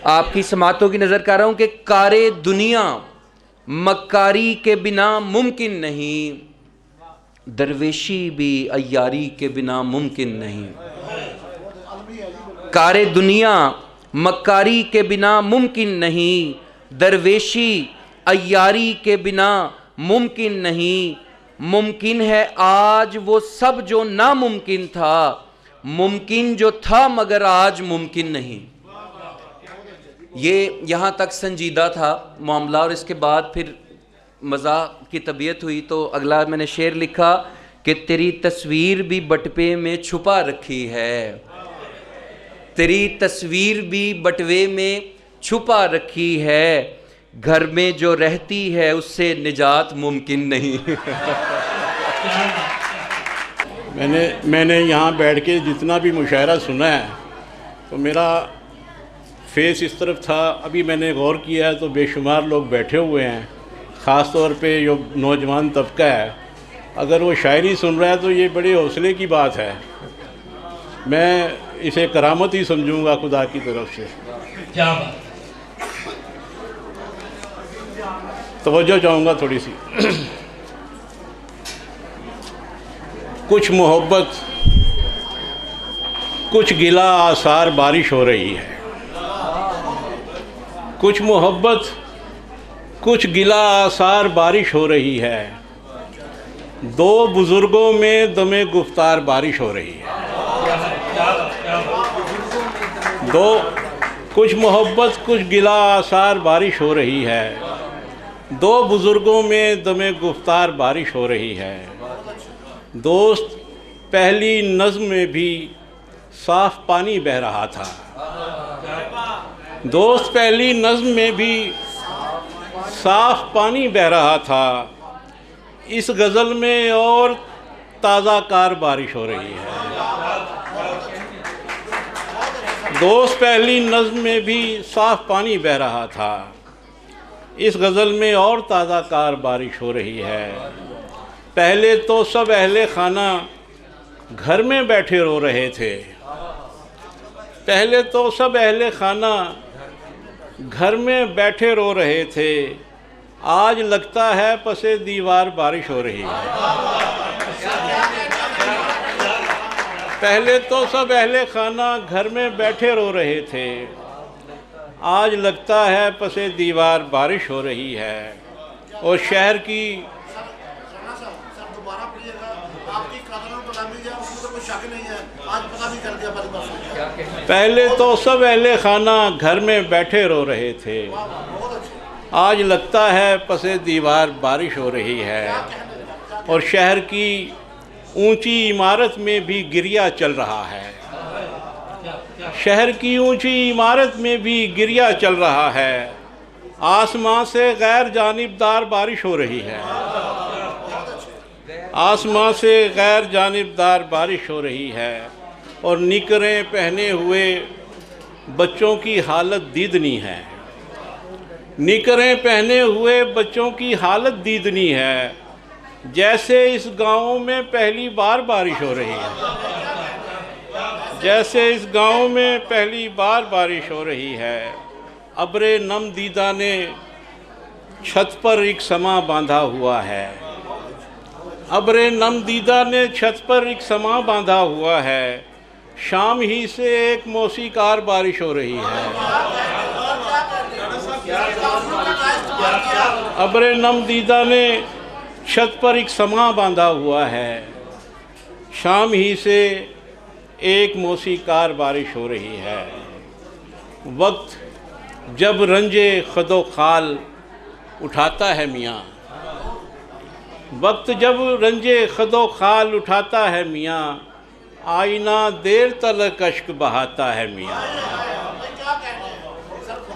आपकी समातों की नज़र कर रहा हूँ कि कारे दुनिया मक्कारी के बिना मुमकिन नहीं, दरवेशी भी अय्यारी के बिना मुमकिन नहीं। कारे दुनिया मक्कारी के बिना मुमकिन नहीं, दरवेशी अय्यारी के बिना मुमकिन नहीं। मुमकिन है आज वो सब जो नामुमकिन था, मुमकिन जो था मगर आज मुमकिन नहीं। ये यहाँ तक संजीदा था मामला, और इसके बाद फिर मज़ाक की तबीयत हुई तो अगला मैंने शेर लिखा कि तेरी तस्वीर भी बटवे में छुपा रखी है, तेरी तस्वीर भी बटवे में छुपा रखी है, घर में जो रहती है उससे निजात मुमकिन नहीं। मैंने यहाँ बैठ के जितना भी मुशायरा सुना है तो मेरा फेस इस तरफ था। अभी मैंने गौर किया है तो बेशुमार लोग बैठे हुए हैं, ख़ास तौर पे जो नौजवान तबका है, अगर वो शायरी सुन रहा है तो ये बड़े हौसले की बात है। मैं इसे करामत ही समझूंगा खुदा की तरफ से। क्या बात। तवज्जो चाहूँगा थोड़ी सी। कुछ मोहब्बत, कुछ गिला, आसार बारिश हो रही है। कुछ मोहब्बत, कुछ गिला, आसार बारिश हो रही है। दो बुजुर्गों में दमे गुफ्तार बारिश हो रही है। कुछ मोहब्बत, कुछ गिला, आसार बारिश हो रही है। दो बुजुर्गों में दमे गुफ्तार बारिश हो रही है। दोस्त, पहली नज़्म में भी साफ पानी बह रहा था। दोस्त, पहली नज़्म में भी साफ पानी बह रहा था। इस गज़ल में और ताज़ा कार बारिश हो रही है। दोस्त, पहली नज़्म में भी साफ पानी बह रहा था। इस गज़ल में और ताज़ा कार बारिश हो रही है। पहले तो सब अहले खाना घर में बैठे रो रहे थे। पहले तो सब अहले खाना घर में बैठे रो रहे थे। आज लगता है पसे दीवार बारिश हो रही है। पहले तो सब अहले खाना घर में बैठे रो रहे थे। आज लगता है पसे दीवार बारिश हो रही है। और शहर की पहले तो सब अहले खाना घर में बैठे रो रहे थे। आज लगता है पसे दीवार बारिश हो रही है। और शहर की ऊंची इमारत में भी गिरिया चल रहा है। शहर की ऊंची इमारत में भी गिरिया चल रहा है। आसमां से गैर जानिबदार बारिश हो रही है। आसमां से गैर जानिबदार बारिश हो रही है। और निकरें पहने हुए बच्चों की हालत दीदनी है। निकरें पहने हुए बच्चों की हालत दीदनी है। जैसे इस गांव में पहली बार बारिश हो रही है। जैसे इस गांव में पहली बार बारिश हो रही है। अब्रे नम दीदा ने छत पर एक समा बांधा हुआ है। अब्रे नम दीदा ने छत पर एक समा बांधा हुआ है। शाम ही से एक मौसीकार बारिश हो रही है। अब्रे नम दीदा ने छत पर एक समा बांधा हुआ है। शाम ही से एक मौसीकार बारिश हो रही है। वक्त जब रंजे खदो खाल उठाता है मियाँ। वक्त जब रंजे खदो खाल उठाता है मियाँ। आईना देर तलक अश्क बहाता है मियाँ।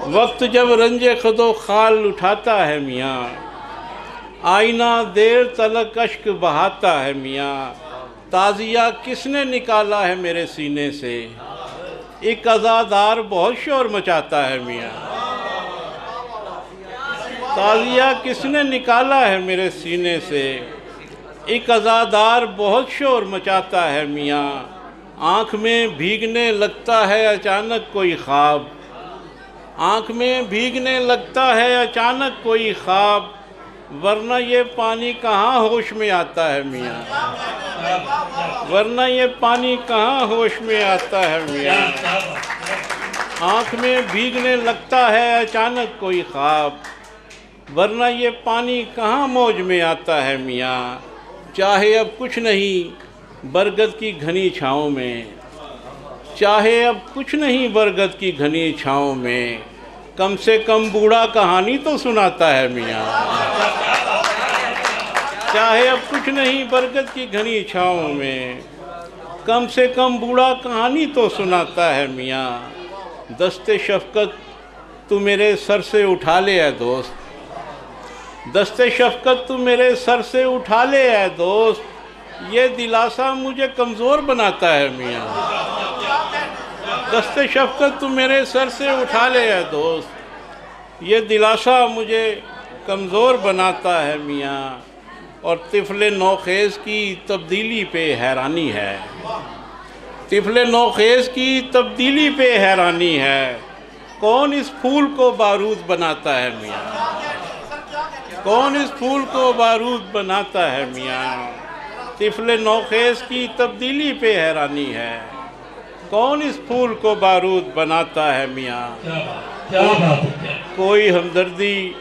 वक्त जब रंजे खदो खाल उठाता है मियाँ। आईना देर तलक अश्क बहाता है मियाँ। ताज़िया किसने निकाला है मेरे सीने से। एक अज़ादार बहुत शोर मचाता है मियाँ। ताज़िया किसने निकाला है मेरे सीने से। एक अज़ादार बहुत शोर मचाता है मियाँ। आँख में भीगने लगता है अचानक कोई ख्वाब। आँख में भीगने लगता है अचानक कोई ख्वाब। वरना ये पानी कहाँ होश में आता है मियाँ। वरना ये पानी कहाँ होश में आता है मियाँ। आँख में भीगने लगता है अचानक कोई ख्वाब। वरना ये पानी कहाँ मौज में आता है मियाँ। चाहे अब कुछ नहीं बरगद की घनी छाँव में। चाहे अब कुछ नहीं बरगद की घनी छाँव में, कम से कम बूढ़ा कहानी तो सुनाता है मियाँ। चाहे अब कुछ नहीं बरगद की घनी छाँव में, कम से कम बूढ़ा कहानी तो सुनाता है मियाँ। दस्ते शफ़क़त तू मेरे सर से उठा ले है दोस्त, दस्ते शफ़क़त तू मेरे सर से उठा ले है दोस्त, ये दिलासा मुझे कमज़ोर बनाता है मियाँ। दस्ते शफ़क़त तू मेरे सर से उठा ले है दोस्त, ये दिलासा मुझे कमज़ोर बनाता है मियाँ। और तिफ़ले नौखेज़ की तब्दीली पे हैरानी है, तिफ़ले नौखेज़ की तब्दीली पे हैरानी है। कौन इस फूल को बारूद बनाता है मियाँ, कौन इस फूल को बारूद बनाता है मियाँ। तिफ़ले नौखेज़ की तब्दीली पे हैरानी है, कौन इस फूल को बारूद बनाता है मियाँ। कोई हमदर्दी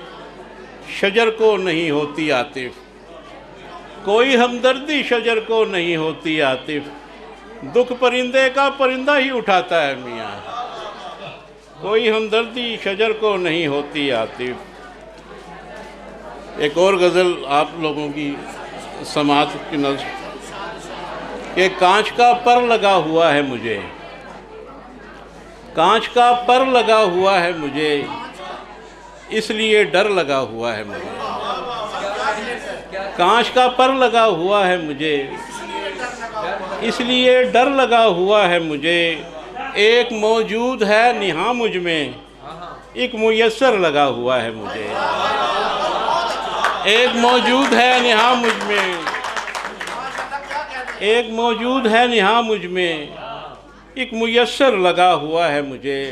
शजर को नहीं होती आतिफ़, कोई हमदर्दी शजर को नहीं होती आतिफ़, दुख परिंदे का परिंदा ही उठाता है मियाँ। कोई हमदर्दी शजर को नहीं होती आतिफ़। एक और गज़ल आप लोगों की समात की नज़र कि कांच का पर लगा हुआ है मुझे, कांच का पर लगा हुआ है मुझे, इसलिए डर लगा हुआ है मुझे। कांच का पर लगा हुआ है मुझे, इसलिए डर लगा हुआ है मुझे। एक मौजूद है निहा मुझ में, एक मुयस्सर लगा हुआ है मुझे। एक मौजूद है निहा मुझ में, एक मौजूद है निहा मुझ में, एक मुयस्सर लगा हुआ है मुझे।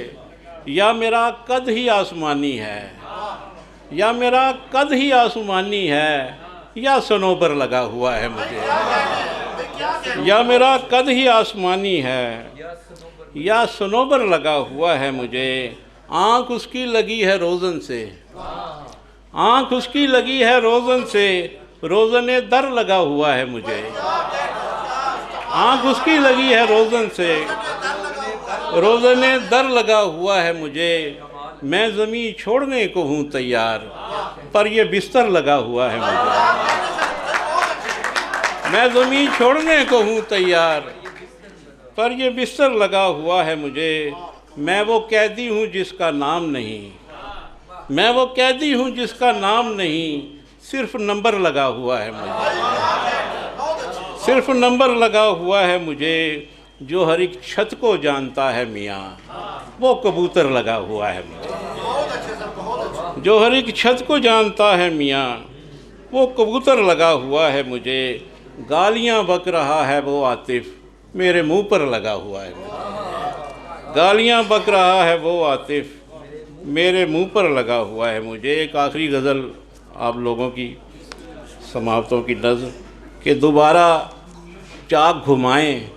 या मेरा कद ही आसमानी है, या मेरा कद ही आसमानी है, या सनोबर लगा हुआ है मुझे। या मेरा कद ही आसमानी है, या सनोबर लगा हुआ है मुझे। आँख उसकी लगी है रोज़न से, आँख उसकी लगी है रोज़न से, रोज़ने दर लगा हुआ है मुझे। आँख उसकी लगी है रोज़न से, रोज़ने दर लगा हुआ है मुझे। मैं ज़मीं छोड़ने को हूँ तैयार, पर ये बिस्तर लगा हुआ है मुझे। मैं ज़मीं छोड़ने को हूँ तैयार, पर ये बिस्तर लगा हुआ है मुझे। मैं वो कैदी हूँ जिसका नाम नहीं, मैं वो कैदी हूँ जिसका नाम नहीं, सिर्फ नंबर लगा हुआ है मुझे। सिर्फ नंबर लगा हुआ है मुझे। जो हर एक छत को जानता है मियाँ, वो कबूतर लगा हुआ है मुझे। जो हर एक छत को जानता है मियाँ, वो कबूतर लगा हुआ है मुझे। गालियाँ बक रहा है वो आतिफ़, मेरे मुंह पर लगा हुआ है मुझे। गालियाँ बक रहा है वो आतिफ़, मेरे मुंह पर लगा हुआ है मुझे। एक आखिरी गज़ल आप लोगों की समाप्तों की नज़र कि दोबारा चाक घुमाएं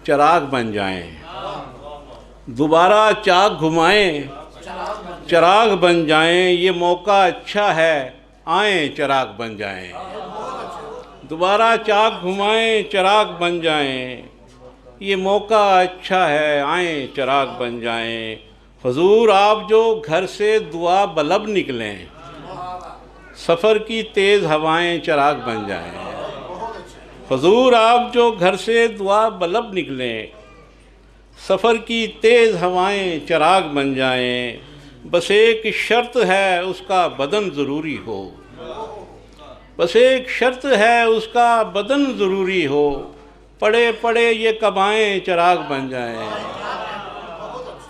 चिराग बन जाएं, दोबारा चाक घुमाएं चिराग बन जाएं। ये मौका अच्छा है, आएँ चिराग बन जाएं। दोबारा चाक घुमाएं चिराग बन जाएं, ये मौका अच्छा है, आएँ चिराग बन जाएं। हुजूर आप जो घर से दुआ बलब निकलें, सफ़र की तेज़ हवाएं चिराग बन जाएं। हुजूर आप जो घर से दुआ बलब निकलें, सफ़र की तेज़ हवाएं चिराग बन जाएं। बस एक शर्त है उसका बदन ज़रूरी हो, बस एक शर्त है उसका बदन ज़रूरी हो। पड़े पड़े ये कबाएँ चिराग बन जाएं,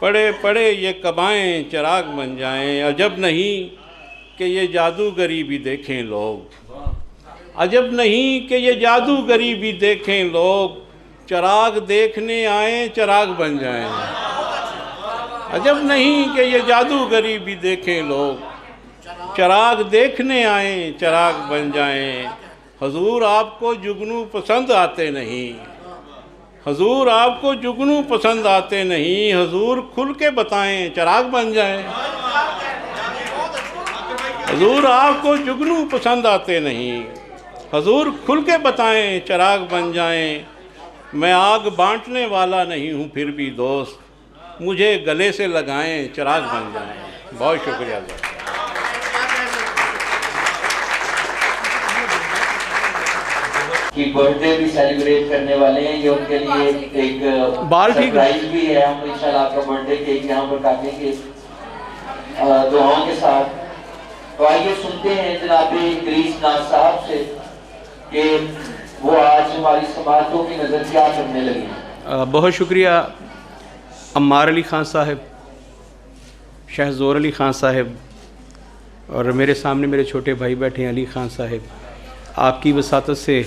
पड़े पड़े ये कबाएँ चिराग बन जाएं। अजब नहीं कि ये जादूगरी भी देखें लोग, अजब नहीं कि ये जादूगरी भी देखें लोग। चिराग देखने आए चिराग बन जाएं। अजब नहीं कि ये जादूगरी भी देखें लोग, चिराग देखने आए चिराग बन जाएं। हुजूर आपको जुगनू पसंद आते नहीं, हुजूर आपको जुगनू पसंद आते नहीं। हुजूर खुल के बताएं चिराग बन जाएं। हुजूर आपको जुगनू पसंद आते नहीं, हुजूर खुल के बताएं चिराग बन जाएं। मैं आग बांटने वाला नहीं हूँ फिर भी दोस्त, मुझे गले से लगाएं चिराग बन जाएं। बहुत शुक्रिया दोस्त। की बर्थडे भी सेलिब्रेट करने वाले हैं, ये उनके लिए एक सरप्राइज भी है। हम इंशाल्लाह आपका बर्थडे केक यहाँ पर काटेंगे दुआओं के साथ। तो आइए सुनते हैं जनाब इदरीस नाज साहब से कि वो आज हमारी समातों की नज़र क्या करने लगे। बहुत शुक्रिया अम्मार अली ख़ान साहब, शहज़ोर अली ख़ान साहब, और मेरे सामने मेरे छोटे भाई बैठे हैं अली ख़ान साहब। आपकी वसातत से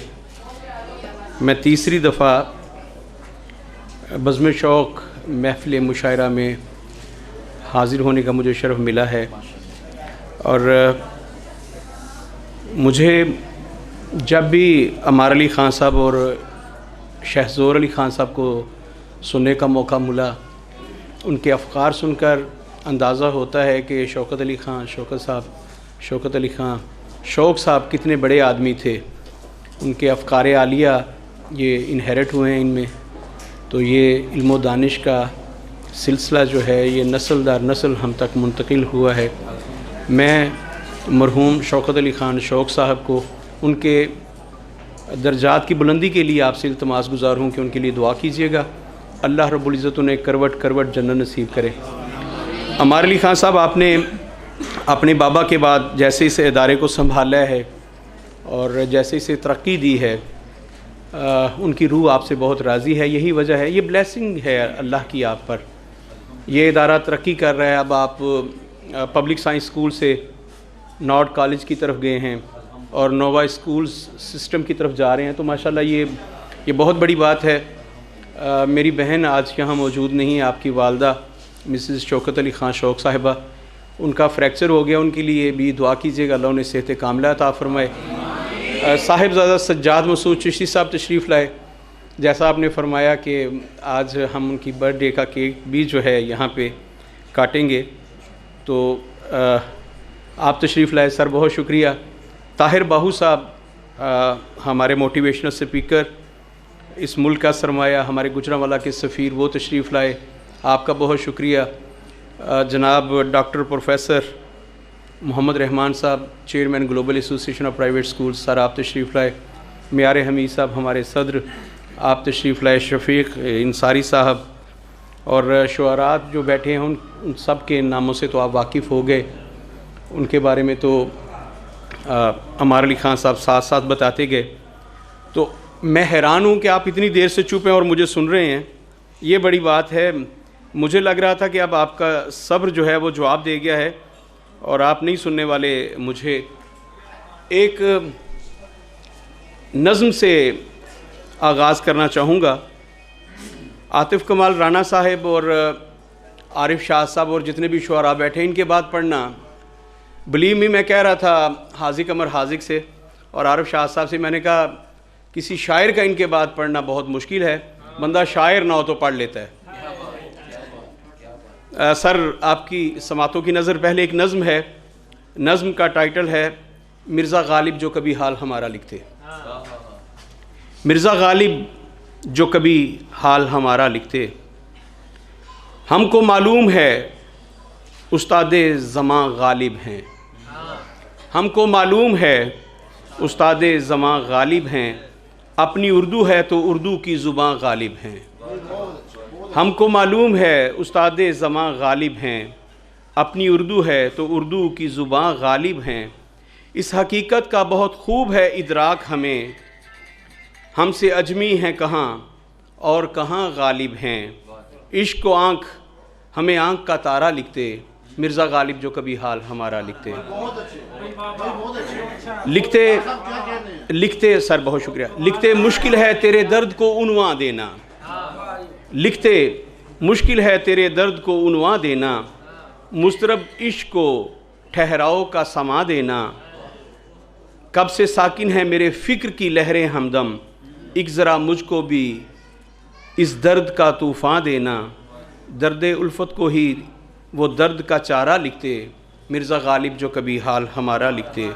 मैं तीसरी दफ़ा बज़्म शौक़ महफ़िल मुशायरा में हाज़िर होने का मुझे शर्फ़ मिला है। और मुझे जब भी अम्मार अली ख़ान साहब और शहज़ोर अली ख़ान साहब को सुनने का मौका मिला, उनके अफ़कार सुनकर अंदाज़ा होता है कि शौकत अली ख़ान शौकत अली ख़ान शौक़ साहब कितने बड़े आदमी थे। उनके अफ़कार आलिया ये इनहेरिट हुए हैं इनमें। तो ये इल्म दानिश का सिलसिला जो है ये नस्ल दर नस्ल हम तक मुंतकिल हुआ है। मैं मरहूम शौकत अली ख़ान शौक़ साहब को उनके दर्जात की बुलंदी के लिए आपसे इल्तमास गुज़ार हूँ कि उनके लिए दुआ कीजिएगा। अल्लाह रब्बुल इज़्ज़त उन्हें करवट करवट जन्नत नसीब करे। अम्मार अली ख़ान साहब, आपने अपने बाबा के बाद जैसे इस इदारे को संभाला है और जैसे इसे तरक्की दी है, उनकी रूह आपसे बहुत राज़ी है। यही वजह है, ये ब्लेसिंग है अल्लाह की आप पर। ये इदारा तरक्की कर रहा है। अब आप पब्लिक साइंस स्कूल से नॉर्ड कॉलेज की तरफ गए हैं और नोवा स्कूल सिस्टम की तरफ जा रहे हैं, तो माशाल्लाह ये बहुत बड़ी बात है। मेरी बहन आज यहाँ मौजूद नहीं है, आपकी वालदा मिसेस शौकत अली ख़ान शौक़ साहिबा, उनका फ्रैक्चर हो गया, उनके लिए भी दुआ कीजिएगा, अल्लाह उन्हें सेहत कामिला अता फरमाए। साहिबज़ादा सज्जाद मसूद चिश्ती साहब तशरीफ़ लाए। जैसा आपने फरमाया कि आज हम उनकी बर्थडे का केक भी जो है यहाँ पे काटेंगे, तो आप तशरीफ़ लाए सर, बहुत शुक्रिया। ताहिर बाहू साहब हमारे मोटिवेशनल स्पीकर, इस मुल्क का सरमाया, हमारे गुजरांवाला के सफ़ीर, वो तशरीफ़ लाए, आपका बहुत शुक्रिया। जनाब डॉक्टर प्रोफेसर मोहम्मद रहमान साहब, chairman global association of private school, sir आप तशरीफ़ लाए। मियार हमीद साहब हमारे सदर, आप तशरीफ़ लाए। शफ़ीक़ इंसारी साहब और शुअरात जो बैठे हैं उन सब के नामों से तो आप वाकिफ़ हो गए, उनके बारे में तो अम्मार अली ख़ान साहब साथ साथ बताते गए। तो मैं हैरान हूँ कि आप इतनी देर से चुप हैं और मुझे सुन रहे हैं, ये बड़ी बात है। मुझे लग रहा था कि अब आपका सब्र जो है वो जवाब दे गया है और आप नहीं सुनने वाले। मुझे एक नज़्म से आगाज़ करना चाहूँगा। आतिफ़ कमाल राना साहब और आरिफ शाह साहब और जितने भी शुअरा बैठे, इनके बाद पढ़ना, बिलीव मी, मैं कह रहा था हाजिक अमर हाजिक से और आरिफ शाह साहब से, मैंने कहा किसी शायर का इनके बाद पढ़ना बहुत मुश्किल है, बंदा शायर ना हो तो पढ़ लेता है। सर आपकी समातों की नज़र पहले एक नज़्म है, नज़्म का टाइटल है मिर्ज़ा गालिब जो कभी हाल हमारा लिखते। मिर्ज़ा गालिब जो कभी हाल हमारा लिखते, हमको मालूम है उस्तादे ज़मां गालिब हैं, हमको मालूम है उस्तादे ज़मां गालिब हैं, अपनी उर्दू है तो उर्दू की ज़ुबां गालिब हैं। हमको मालूम है उस्तादे ज़मां गालिब हैं, अपनी उर्दू है तो उर्दू की ज़ुबां गालिब हैं। इस हकीकत का बहुत खूब है इदराक हमें, हमसे अजमी हैं कहाँ और कहाँ गालिब हैं। इश्क को आँख हमें आँख का तारा लिखते, मिर्ज़ा गालिब जो कभी हाल हमारा लिखते। लिखते सर बहुत शुक्रिया। लिखते मुश्किल है तेरे दर्द को उन्वां देना, लिखते मुश्किल है तेरे दर्द को उन्वां देना, मुस्तरब इश्क को ठहराओ का समा देना। कब से साकिन है मेरे फ़िक्र की लहरें हमदम, एक ज़रा मुझको भी इस दर्द का तूफ़ान देना। दर्द उल्फत को ही वो दर्द का चारा लिखते, मिर्ज़ा गालिब जो कभी हाल हमारा लिखते।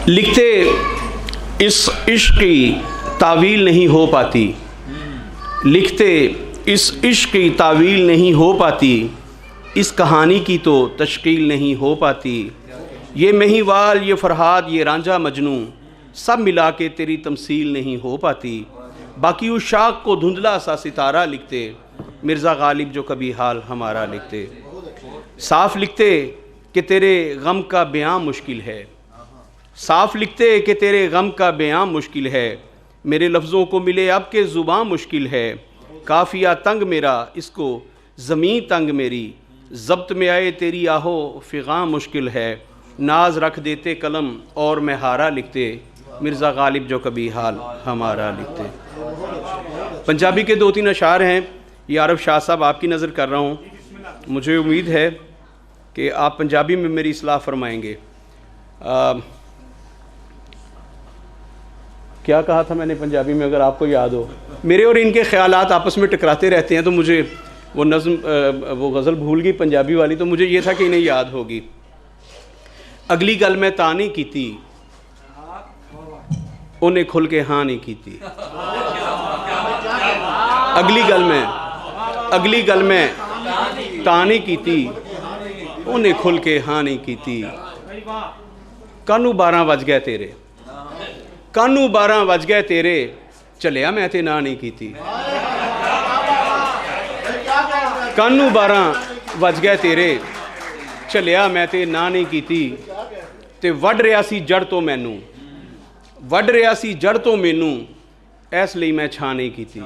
लिखते इस इश्क की तावील नहीं हो पाती, लिखते इस इश्क की तावील नहीं हो पाती, इस कहानी की तो तश्कील नहीं हो पाती। ये महिवाल, ये फरहाद, ये रांझा मजनू, सब मिला के तेरी तमसील नहीं हो पाती। बाकी उस शाख को धुंधला सा सितारा लिखते, मिर्ज़ा गालिब जो कभी हाल हमारा लिखते। साफ लिखते कि तेरे गम का बयां मुश्किल है, साफ लिखते कि तेरे गम का बयां मुश्किल है। मेरे लफ्ज़ों को मिले अब के ज़ुबान मुश्किल है। काफ़िया तंग मेरा, इसको ज़मीं तंग मेरी, ज़ब्त में आए तेरी आहो फ़िग़ां मुश्किल है। नाज रख देते कलम और मैं हारा लिखते, मिर्ज़ा गालिब जो कभी हाल हमारा लिखते। पंजाबी के 2-3 अशार हैं, ये आरफ शाह साहब आपकी नज़र कर रहा हूँ। मुझे उम्मीद है कि आप पंजाबी में मेरी इस्लाह फरमाएंगे। क्या कहा था मैंने पंजाबी में, अगर आपको याद हो? मेरे और इनके ख्यालात आपस में टकराते रहते हैं, तो मुझे वो नज़्म वो गज़ल भूल गई पंजाबी वाली, तो मुझे ये था कि इन्हें याद होगी। अगली गल मैं ता नहीं कीती, उन्हें खुल के हाँ नहीं कीती। अगली गल मैं ता नहीं कीती, उन्हें खुल के हाँ नहीं कीती। कानू 12 वज गए तेरे, कानू 12 वज गए तेरे, चलिया मैं ते ना नहीं कीती। कानू 12 वज गए तेरे, चलिया मैं ते ना नहीं कीती। ते वड रिहा सी जड़ तो मैनू, वड रिहा सी जड़ तो मैनू, इसलिए मैं छां नहीं कीती।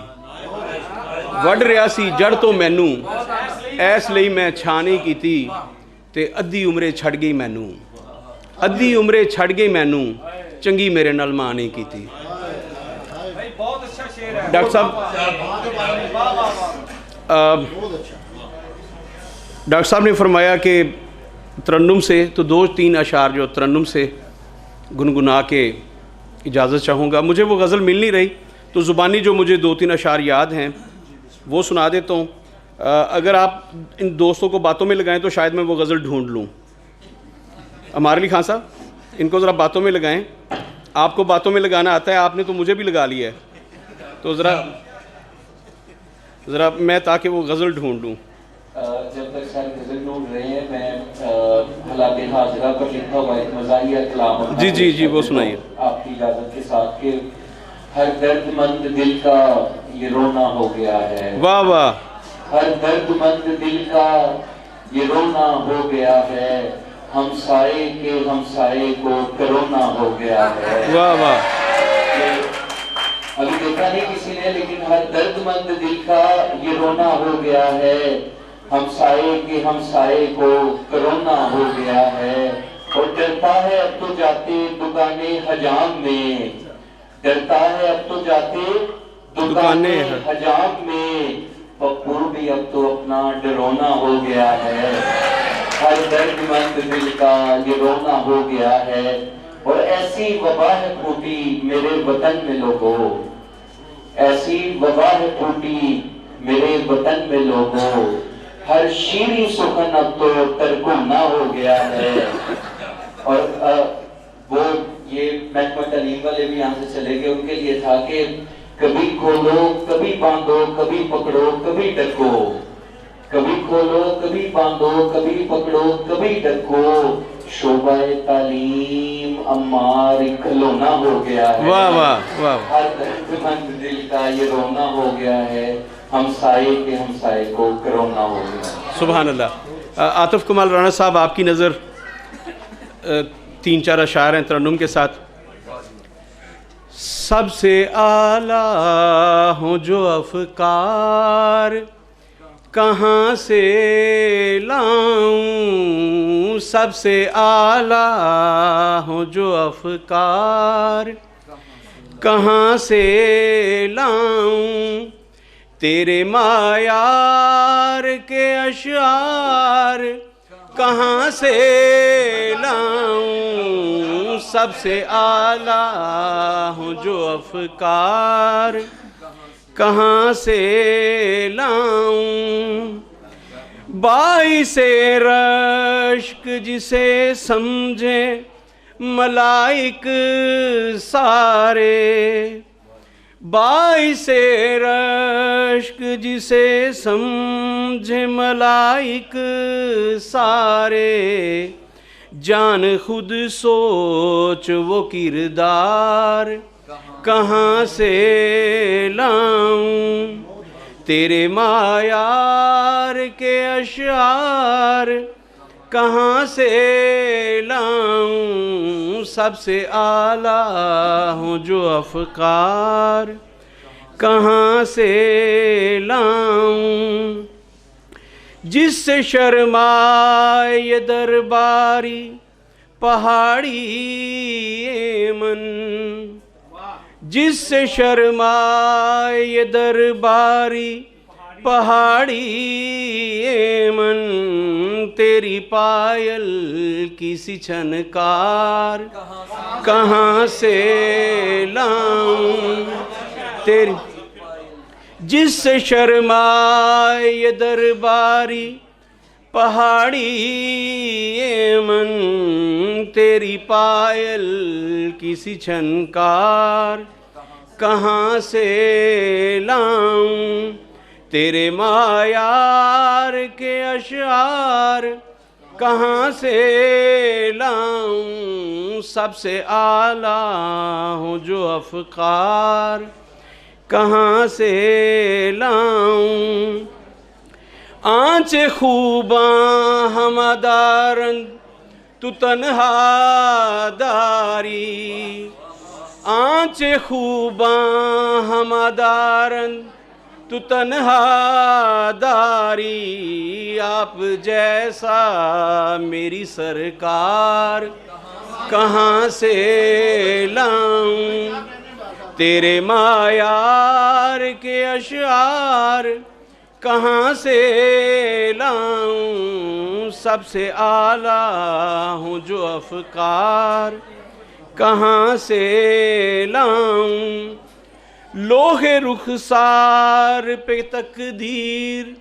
वड रिहा सी जड़ तो मैनू, इसलिए मैं छां नहीं कीती। ते अद्धी उमरे छड़ गई मैनू, अद्धी उमरे छड़ गई मैनू, चंगी मेरे नाल मां नहीं कीती। डॉक्टर साहब ने फरमाया कि तरन्नुम से, तो 2-3 अशार जो तरन्नुम से गुनगुना के इजाज़त चाहूँगा। मुझे वो गज़ल मिल नहीं रही, तो ज़ुबानी जो मुझे 2-3 अशार याद हैं वो सुना देता हूँ। अगर आप इन दोस्तों को बातों में लगाएं तो शायद मैं वो गज़ल ढूंढ लूँ। अमार अली खान साहब, इनको ज़रा बातों में लगाएं। आपको बातों में लगाना आता है, आपने तो मुझे भी लगा लिया है, तो ज़रा मैं ताकि वो गज़ल ढूंढ लूँ। जब तक सारे गज़ल ढूंढ रहे हैं, मैं हालात हाज़िरा पर लिखा हुआ एक मज़ाहिया कलाम जी वो सुनाइए आपकी इजाज़त के साथ। कि हर दर्दमंद दिल का ये रोना हो गया है, वाह वाह। हर दर्दमंद दिल का ये रोना हो गया है, हमसाए के हमसाए को करोना हो गया है, वाह वाह। अभी देखा नहीं किसी ने, लेकिन हर दर्दमंद दिल का ये रोना हो गया है, हमसाए के हमसाए को करोना हो गया है। और डरता है अब तो जाते दुकाने हजाम में, डरता है अब तो जाते दुकाने हजाम में, पप्पू भी अब तो अपना डरोना हो गया है। हर दर्दमंद दिल का ये रोना हो गया है। और ऐसी वबा है फूटी मेरे वतन में लोगों, ऐसी वबा है फूटी मेरे वतन में लोगों, हर शीरी सुखन अब तो तरकुना हो गया है। और वो ये महकमा तालीम वाले भी यहाँ से चले गए, उनके लिए था कि कभी खोलो कभी बांधो, कभी पकड़ो कभी डको, कभी खोलो कभी बांधो, कभी पकड़ो कभी डको, शोबाए तालीम अम्मार खिलौना हो गया है, वाह वाह वाह। हर दर्दमंद दिल का ये रोना हो गया है, हमसाए के हमसाए को करोना हो गया। सुभान अल्लाह। आतिफ कमाल राना साहब, आपकी नज़र 3-4 अशार हैं तरन्नुम के साथ। सबसे आला हो जो अफकार, कहाँ से लाऊं, सबसे आला हो जो अफकार, कहाँ से लाऊं, तेरे मायार के अशार कहाँ से लाऊं, सबसे आला हूँ जो अफकार, कहाँ से लाऊं, बाइसे रश्क जिसे समझे मलाइक सारे, बाइसे रश्क जिसे समझे मलाइक सारे, जान खुद सोच वो किरदार कहाँ से लाऊं, तेरे मायार के अशार कहाँ से लाऊं, सबसे आला हूँ जो अफकार कहाँ से लाऊं, जिससे शर्माए ये दरबारी पहाड़ी ये मन, जिससे शर्माए ये दरबारी पहाड़ी ये मन, तेरी पायल किसी छनकार कहाँ से लाऊं, तेरी जिससे शर्माए ये दरबारी पहाड़ी ये मन, तेरी पायल किसी छनकार कहाँ से लाऊं, तेरे मायार के अशार कहाँ से लाऊं, सबसे आला हूँ जो अफकार कहाँ से लाऊं, आँचे खूबां हमदारंद तू तन्हा दारी, आँचे खूबां हमदारंद तू तन्हा दारी, आप जैसा मेरी सरकार कहाँ से लाऊं, तेरे मायार के अशार कहाँ से लाऊं, सबसे आला हूँ जो अफकार कहाँ से लाऊं, लोहे रुखसार पे तकदीर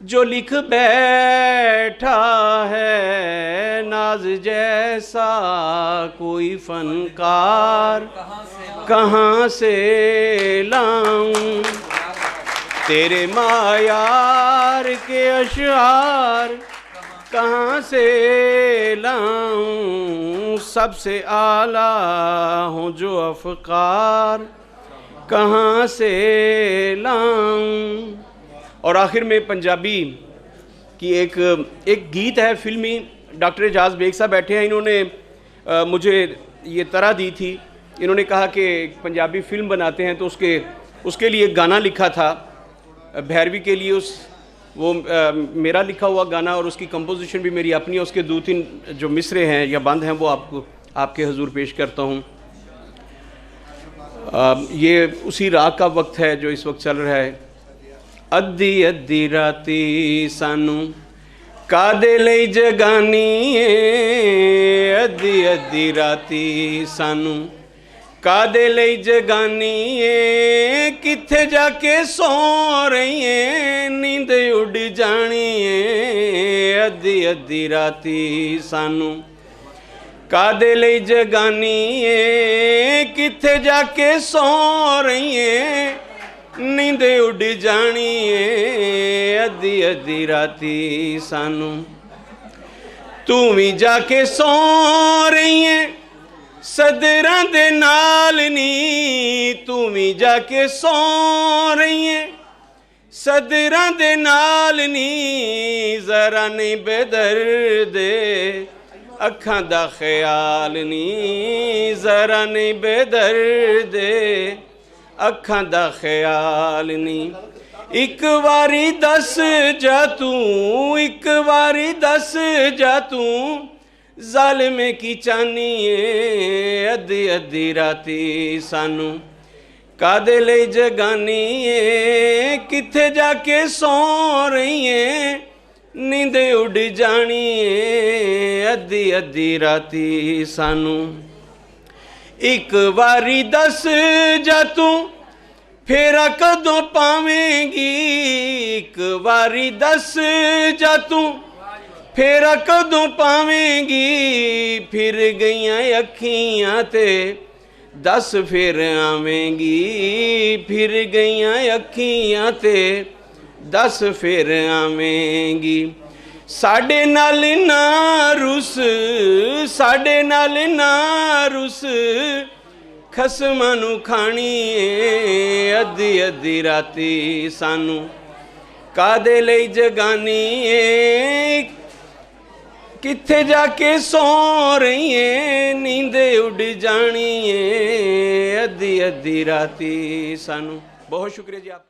जो लिख बैठा है, नाज जैसा कोई फनकार कहाँ से लाऊं, तेरे मायार के अशार कहाँ से लाऊं, सबसे आला हूँ जो अफकार कहाँ से लाऊं। और आखिर में पंजाबी की एक गीत है फिल्मी, डॉक्टर एजाज बेग साहब बैठे हैं, इन्होंने मुझे ये तरह दी थी, इन्होंने कहा कि पंजाबी फिल्म बनाते हैं तो उसके लिए गाना लिखा था भैरवी के लिए, वो मेरा लिखा हुआ गाना और उसकी कंपोजिशन भी मेरी अपनी है, उसके 2-3 जो मिसरे हैं या बंद हैं वो आपके हुजूर पेश करता हूँ। ये उसी राग का वक्त है जो इस वक्त चल रहा है। अद्धी अद्धी राती सानू कादे लई जगानी है, अद्धी अद्धी राती सानू कादे लई जगानी है, किथे जाके सो रही है नींद उड़ जानी है, अद्धी अद्धी राती सानू कादे लई जगानी है, किथे जाके सो रही है नींद उड़ जानी है, अद्धी अद्धी राती सानू तू भी जाके सो रही है सदरां दे नाल नी, तू भी जाके सो रही है सदरां दे नाल नी, जरा नहीं बेदर्दे अखां दा ख्याल नी, जरा नहीं बेदर्दे अखां दा ख्याल नी, एक वारी दस जा तू, एक वारी दस जा तू ज़ालिमे की चानी है, अद्धी अद्धी राती सानू कादे लई जगानी है, किथे जाके सो रही है नींद उड़ जानी है, अद्धी अद्धी राती सानू एक वारी दस जा तू फेरा कदों पावेंगी, एक बारी दस जा तू फेरा कदों पावेंगी फिर गईयां अखियां ते दस फिर आवेंगी फिर गईयां अखियां ते दस फिर आवेंगी साडे नाल ना रुस साडे नाल ना रुस खसमां नूं खाणी ए अद्धी अद्धी राती सानू कादे लई जगानी ए किथे जाके सौ रही है नींदे उड़ जानी है अद्धी अद्धी राती सानू। बहुत शुक्रिया जी आपका।